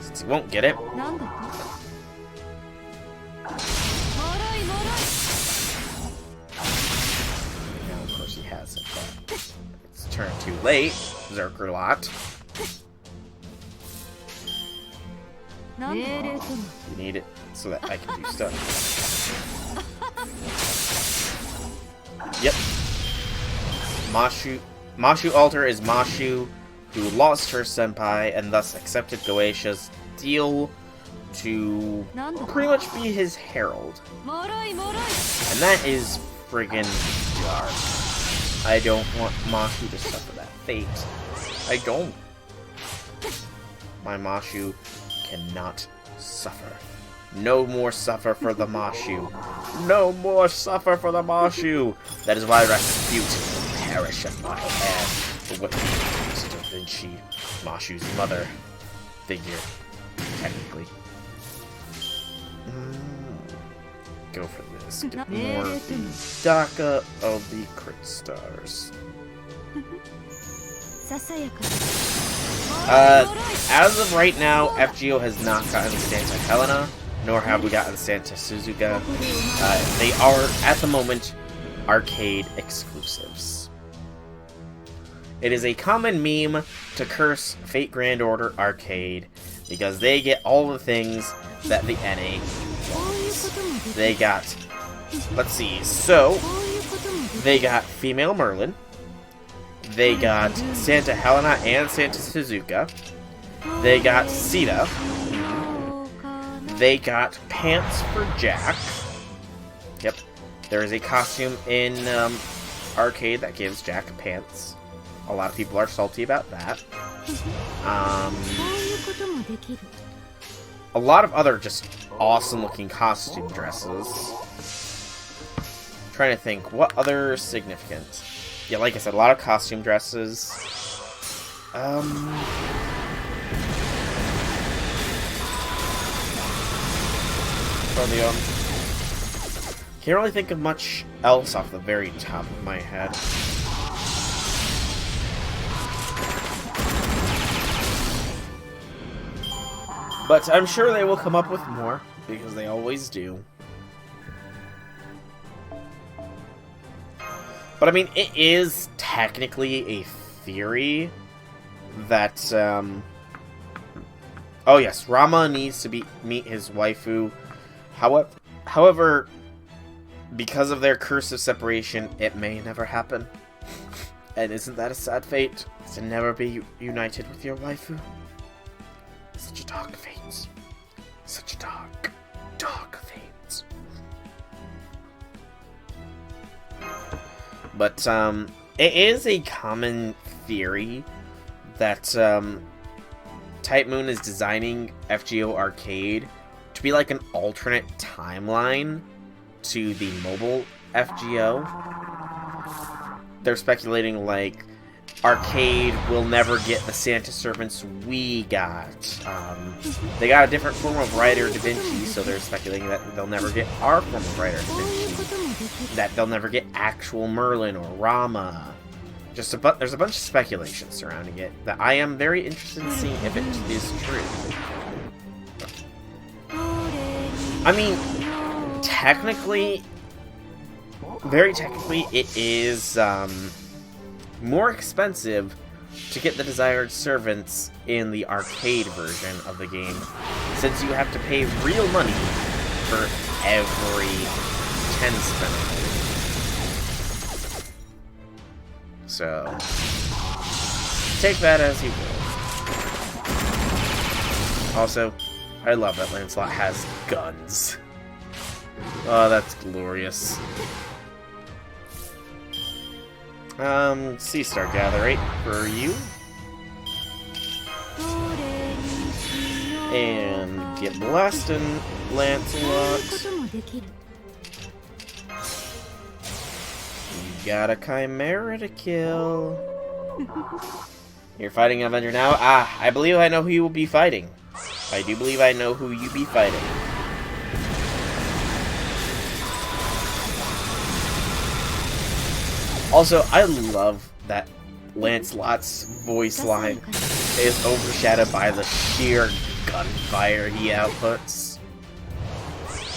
[SPEAKER 1] Since he won't get it. No, of course he has it, but it's turned too late. Zerker Lot. You need it so that I can do stuff. Yep. Mashu Alter is Mashu, who lost her senpai and thus accepted Goeisha's deal to pretty much be his herald. And that is friggin' dark. I don't want Mashu to suffer that fate. I don't. My Mashu cannot suffer. No more suffer for the Mashu. No more suffer for the Mashu. That is why Rasputin perish at my hand for what he did to Da Vinci, Mashu's mother figure, technically. Go for this. Get more of the DACA of the crit stars. As of right now, FGO has not gotten Santa Helena, nor have we gotten Santa Suzuka. They are, at the moment, arcade exclusives. It is a common meme to curse Fate Grand Order Arcade, because they get all the things that the NA wants. They got, let's see, so, they got Female Merlin, they got Santa Helena and Santa Suzuka. They got Sita. They got pants for Jack. Yep. There is a costume in Arcade that gives Jack pants. A lot of people are salty about that. A lot of other just awesome looking costume dresses. Trying to think, what other significant? Yeah, like I said, a lot of costume dresses. Can't really think of much else off the very top of my head. But I'm sure they will come up with more, because they always do. But I mean, it is technically a theory that, oh yes, Rama needs to meet his waifu. However, because of their curse of separation, it may never happen. And isn't that a sad fate? To never be united with your waifu? Such a dark fate. Such a dark, dark fate. But, it is a common theory that Type Moon is designing FGO Arcade to be like an alternate timeline to the mobile FGO. They're speculating like Arcade will never get the Santa Servants we got. They got a different form of Writer Da Vinci, so they're speculating that they'll never get our form of Writer Da Vinci. That they'll never get actual Merlin or Rama. There's a bunch of speculation surrounding it that I am very interested in seeing if it is true. I mean, very technically, it is more expensive to get the desired servants in the arcade version of the game, since you have to pay real money for every 10 spinner. So, take that as you will. Also, I love that Lancelot has guns. Oh, that's glorious. Sea Star Gather 8 for you. And get blasting, Lancelot. You got a Chimera to kill. You're fighting Avenger now? Ah, I believe I know who you will be fighting. I do believe I know who you be fighting. Also, I love that Lancelot's voice line is overshadowed by the sheer gunfire he outputs.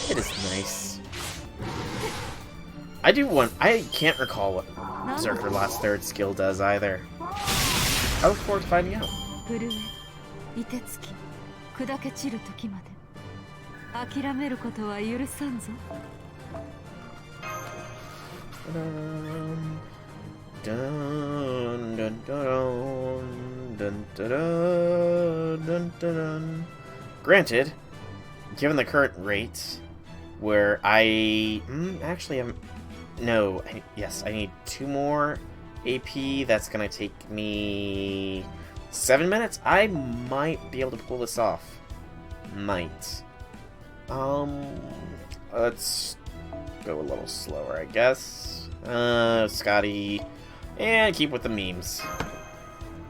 [SPEAKER 1] It is nice. I can't recall what Zerker-Lot's third skill does either. I look forward to finding out. Dun, dun, dun, dun, dun, dun, dun, dun. Granted, given the current rate, where I yes, I need 2 more AP. That's gonna take me 7 minutes. I might be able to pull this off. Might. Let's go a little slower, I guess. Scotty, and keep with the memes.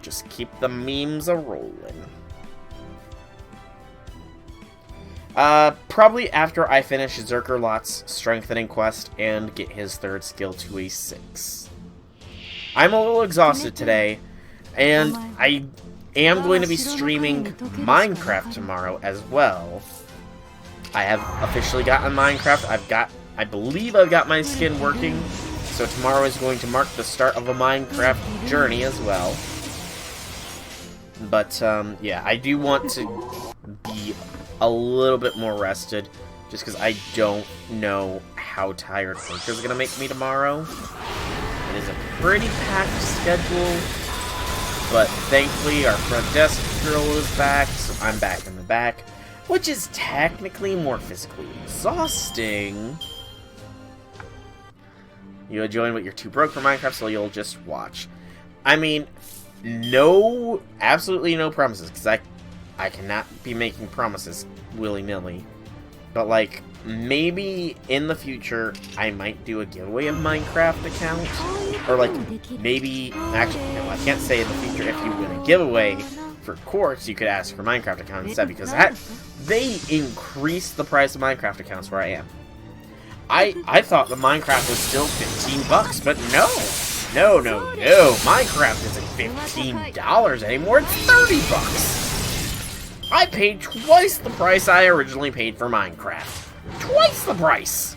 [SPEAKER 1] Just keep the memes a-rolling. Probably after I finish Zerker-Lot's Strengthening Quest and get his third skill to a 6. I'm a little exhausted today, and I am going to be streaming Minecraft tomorrow as well. I have officially gotten Minecraft. I believe I've got my skin working, so tomorrow is going to mark the start of a Minecraft journey as well. But, yeah, I do want to be a little bit more rested, just because I don't know how tired work is going to make me tomorrow. It is a pretty packed schedule, but thankfully our front desk girl is back, so I'm back in the back, which is technically more physically exhausting. You'll join what you're too broke for Minecraft, so you'll just watch. I mean, absolutely no promises, because I cannot be making promises willy-nilly. But, like, maybe in the future, I might do a giveaway of Minecraft account. Or, like, maybe, actually, no, I can't say in the future if you win a giveaway for Quartz, you could ask for Minecraft account instead, because they increased the price of Minecraft accounts where I am. I thought the Minecraft was still $15, but no! No. Minecraft isn't $15 anymore, it's $30! I paid twice the price I originally paid for Minecraft. Twice the price!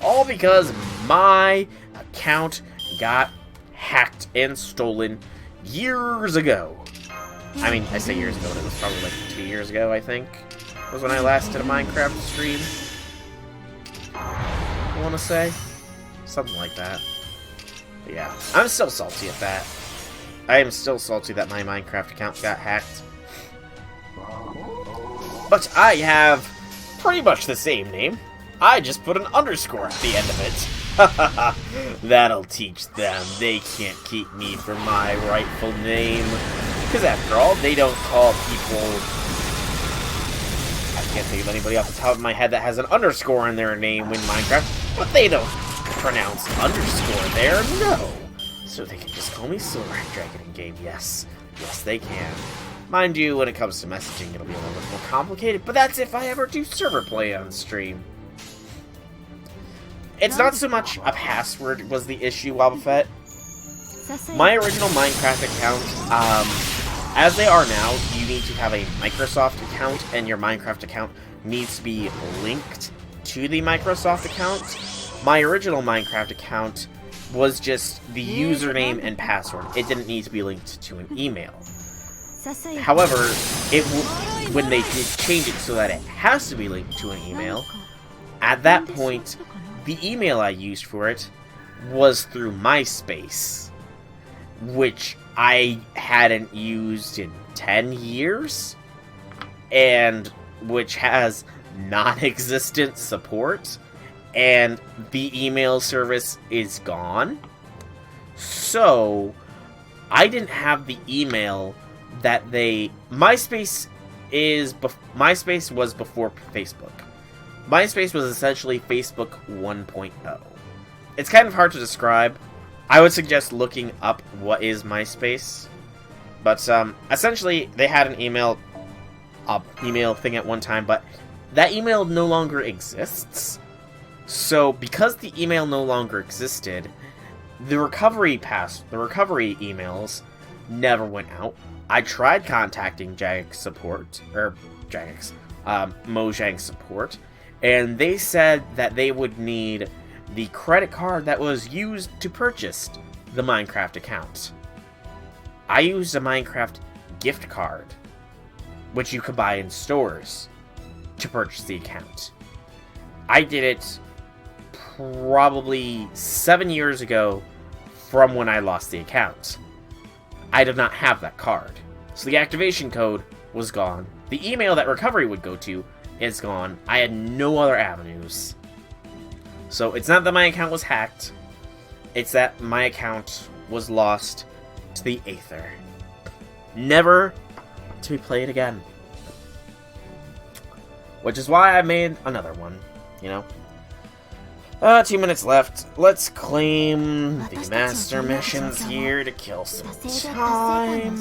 [SPEAKER 1] All because my account got hacked and stolen years ago. I mean, I say years ago, but it was probably like 2 years ago, I think, was when I last did a Minecraft stream. I want to say. Something like that. But yeah, I'm still salty at that. I am still salty that my Minecraft account got hacked. But I have pretty much the same name. I just put an underscore at the end of it. That'll teach them. They can't keep me from my rightful name. Because after all, they don't call people... I can't think of anybody off the top of my head that has an underscore in their name in Minecraft, but they don't pronounce underscore there, no. So they can just call me Silver Dragon in game, yes. Yes, they can. Mind you, when it comes to messaging, it'll be a little bit more complicated, but that's if I ever do server play on stream. It's not so much a password was the issue, Wobbuffet. My original Minecraft account, as they are now, you need to have a Microsoft account, and your Minecraft account needs to be linked to the Microsoft account. My original Minecraft account was just the username and password. It didn't need to be linked to an email. However, when they did change it so that it has to be linked to an email, at that point, the email I used for it was through MySpace, which I hadn't used in 10 years, and which has non-existent support, and the email service is gone. So, I didn't have the email that they... MySpace was before Facebook. MySpace was essentially Facebook 1.0. It's kind of hard to describe. I would suggest looking up what is MySpace. But, essentially, they had an email thing at one time, but that email no longer exists. So, because the email no longer existed, the recovery emails never went out. I tried contacting Mojang support, and they said that they would need the credit card that was used to purchase the Minecraft account. I used a Minecraft gift card, which you could buy in stores, to purchase the account. I did it probably 7 years ago from when I lost the account. I did not have that card. So the activation code was gone. The email that recovery would go to is gone. I had no other avenues. So it's not that my account was hacked. It's that my account was lost to the aether. Never to be played again. Which is why I made another one, you know? 2 minutes left. Let's claim the master missions here to kill some time.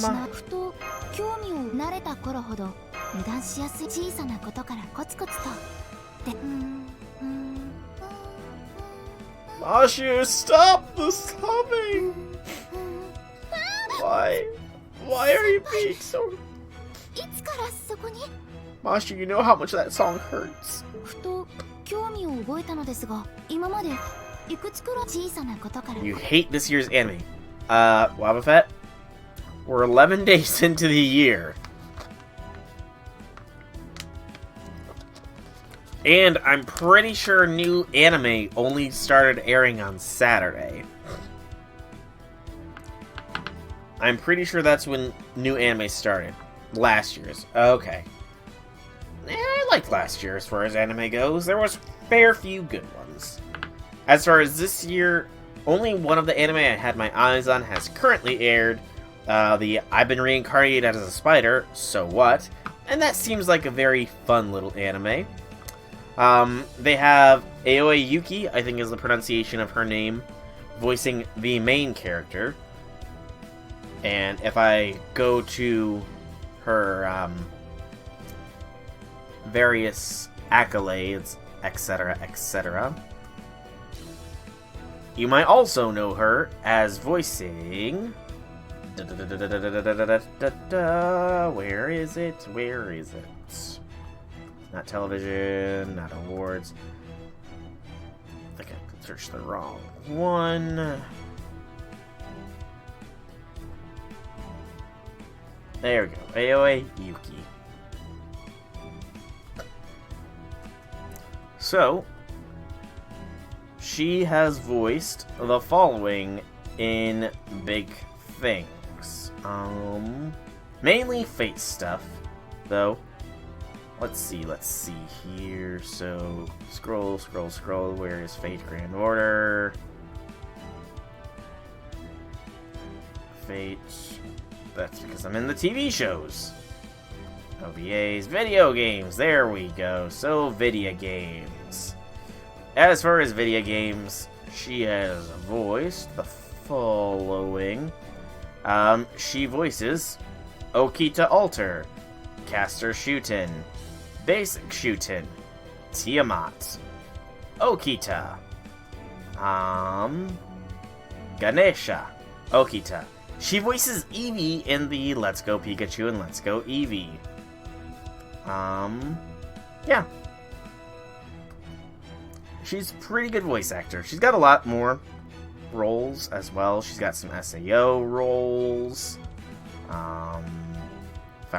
[SPEAKER 1] Mashu, stop the sobbing! Why? Why are you being so... Mashu, you know how much that song hurts. You hate this year's anime. Wobbuffet? We're 11 days into the year. And I'm pretty sure new anime only started airing on Saturday. I'm pretty sure that's when new anime started. Last year's. Okay. I liked last year as far as anime goes. There was fair few good ones. As far as this year, only one of the anime I had my eyes on has currently aired. The I've Been Reincarnated as a Spider, So What? And that seems like a very fun little anime. They have Aoi Yuki, I think is the pronunciation of her name, voicing the main character. And if I go to her, various accolades, etc., etc. You might also know her as voicing... Where is it? Where is it? Not television, not awards. I think I searched the wrong one. There we go. Aoi Yuki. So, she has voiced the following in Big Things. Mainly Fate stuff, though. Let's see here. So, scroll. Where is Fate Grand Order? Fate. That's because I'm in the TV shows. OVAs, video games. There we go. So, video games. As far as video games, she has voiced the following. She voices Okita Alter, Caster Shuten, Basic Shuten, Tiamat, Okita, Ganesha, Okita. She voices Eevee in the Let's Go Pikachu and Let's Go Eevee. Yeah. She's a pretty good voice actor. She's got a lot more roles as well. She's got some SAO roles. Fire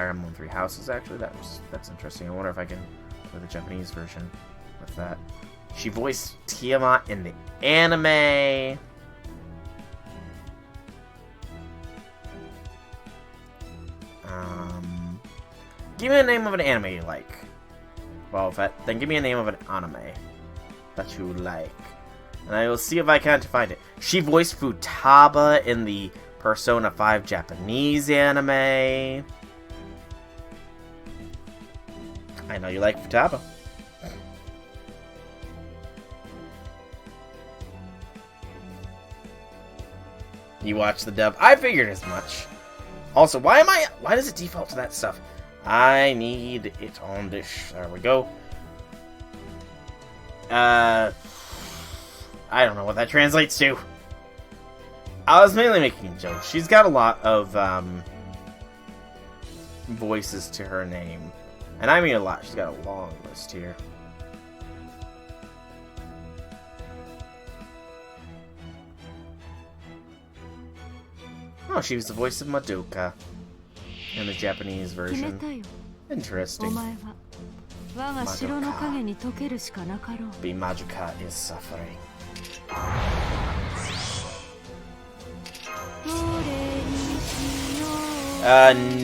[SPEAKER 1] Emblem Three Houses, actually. That's interesting. I wonder if I can play the Japanese version with that. She voiced Tiamat in the anime. Give me a name of an anime you like. Well, then give me a name of an anime that you like. And I will see if I can find it. She voiced Futaba in the Persona 5 Japanese anime. I know you like Futaba. You watch the dub. I figured as much. Also, why does it default to that stuff? I need it on this. There we go. I don't know what that translates to. I was mainly making jokes. She's got a lot of voices to her name. And I mean a lot. She's got a long list here. Oh, she was the voice of Madoka in the Japanese version. Interesting. The Madoka is suffering.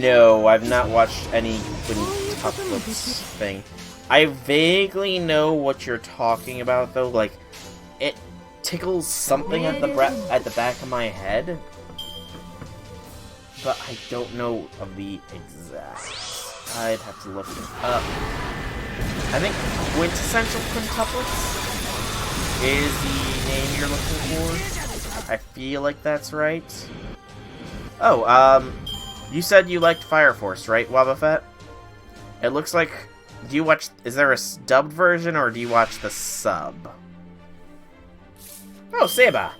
[SPEAKER 1] No, I've not watched any quintuplets thing. I vaguely know what you're talking about, though. Like, it tickles something at the back of my head, but I don't know of the exact. I'd have to look it up. I think quintessential quintuplets is the name you're looking for. I feel like that's right. Oh, you said you liked Fire Force, right, Wabafet? It looks like... Do you watch... Is there a dubbed version, or do you watch the sub? Oh, Seba!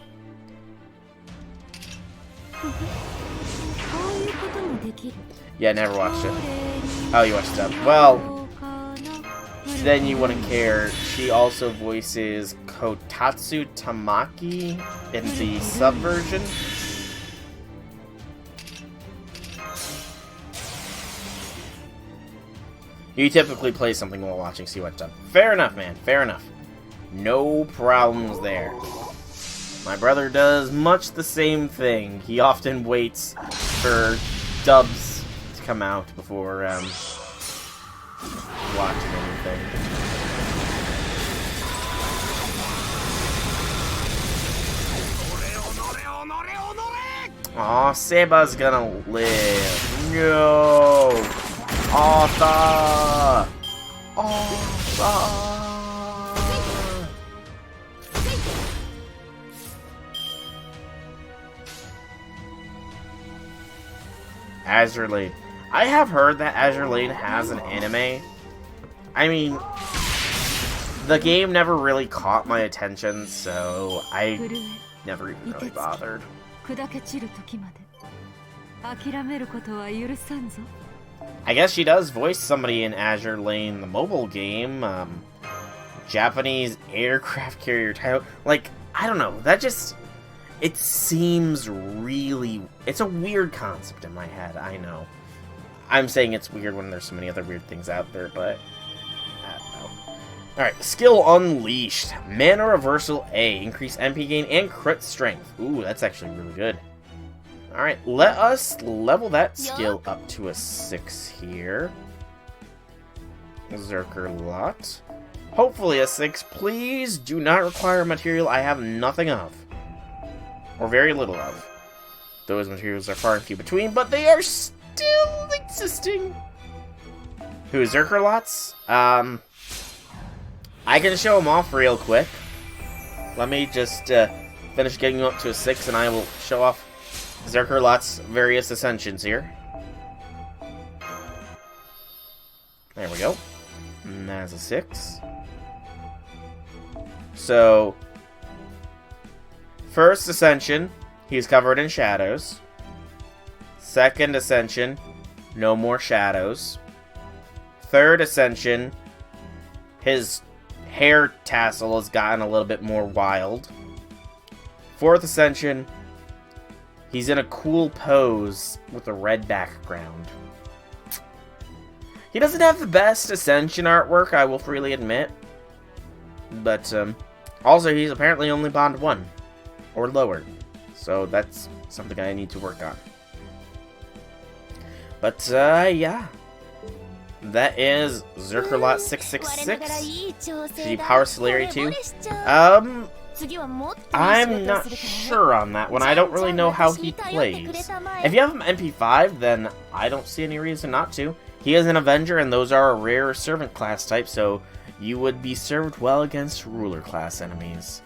[SPEAKER 1] Yeah, never watched it. Oh, you watched dub. Well, then you wouldn't care. She also voices Kotatsu Tamaki in the sub version. You typically play something while watching, so you watch dub. Fair enough, man. Fair enough. No problems there. My brother does much the same thing. He often waits for dubs to come out before watching anything. Aw, Seba's gonna live. No! Arthur! Arthur! Azure Lane. I have heard that Azure Lane has an anime. I mean, the game never really caught my attention, so I never even really bothered. I guess she does voice somebody in Azure Lane, the mobile game. Japanese aircraft carrier title. Like, I don't know. That just... It seems really... It's a weird concept in my head, I know. I'm saying it's weird when there's so many other weird things out there, but... I don't know. Alright, Skill Unleashed. Mana Reversal A. Increase MP gain and crit strength. Ooh, that's actually really good. Alright, let us level that skill up to a 6 here. Zerker Lot. Hopefully a 6. Please do not require material I have nothing of. Or very little of. those materials are far and few between, but they are still existing. Who, Zerkerlots? I can show them off real quick. Let me just finish getting you up to a 6, and I will show off Zerkerlot's various ascensions here. There we go. And that's a 6. So, first ascension, he's covered in shadows. Second ascension, no more shadows. Third ascension, his hair tassel has gotten a little bit more wild. Fourth ascension, he's in a cool pose with a red background. He doesn't have the best ascension artwork, I will freely admit. But, also he's apparently only Bond 1. Or lower. So that's something I need to work on. But, yeah. That is Zerkerlot 666. The Power Celerity 2. I'm not sure on that one. I don't really know how he plays. If you have him MP5, then I don't see any reason not to. He is an Avenger, and those are a rare servant class type, so you would be served well against ruler class enemies.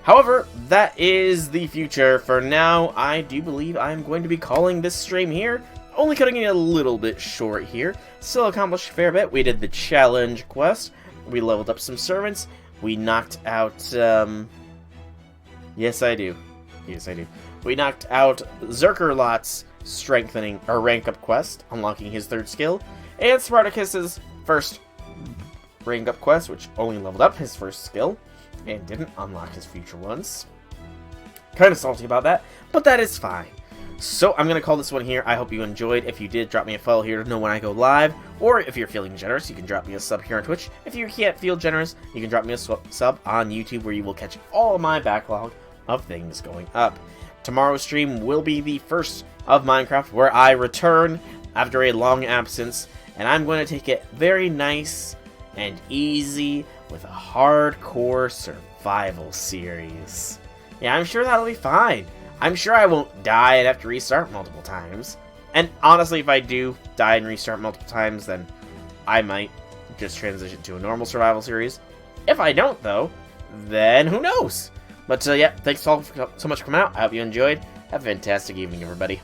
[SPEAKER 1] However, that is the future. For now, I do believe I'm going to be calling this stream here. Only cutting it a little bit short here. Still accomplished a fair bit. We did the challenge quest. We leveled up some servants. We knocked out, Yes, I do. Yes, I do. We knocked out Zerkerlot's strengthening, or rank up quest, unlocking his 3rd skill. And Spartacus's first rank up quest, which only leveled up his 1st skill. And didn't unlock his future ones. Kind of salty about that, but that is fine. So, I'm going to call this one here. I hope you enjoyed. If you did, drop me a follow here to know when I go live. Or, if you're feeling generous, you can drop me a sub here on Twitch. If you can't feel generous, you can drop me a sub on YouTube, where you will catch all of my backlog of things going up. Tomorrow's stream will be the first of Minecraft, where I return after a long absence. And I'm going to take it very nice and easy with a hardcore survival series. Yeah, I'm sure that'll be fine. I'm sure I won't die and have to restart multiple times. And honestly, if I do die and restart multiple times, then I might just transition to a normal survival series. If I don't, though, then who knows? But yeah, thanks all so much for coming out. I hope you enjoyed. Have a fantastic evening, everybody.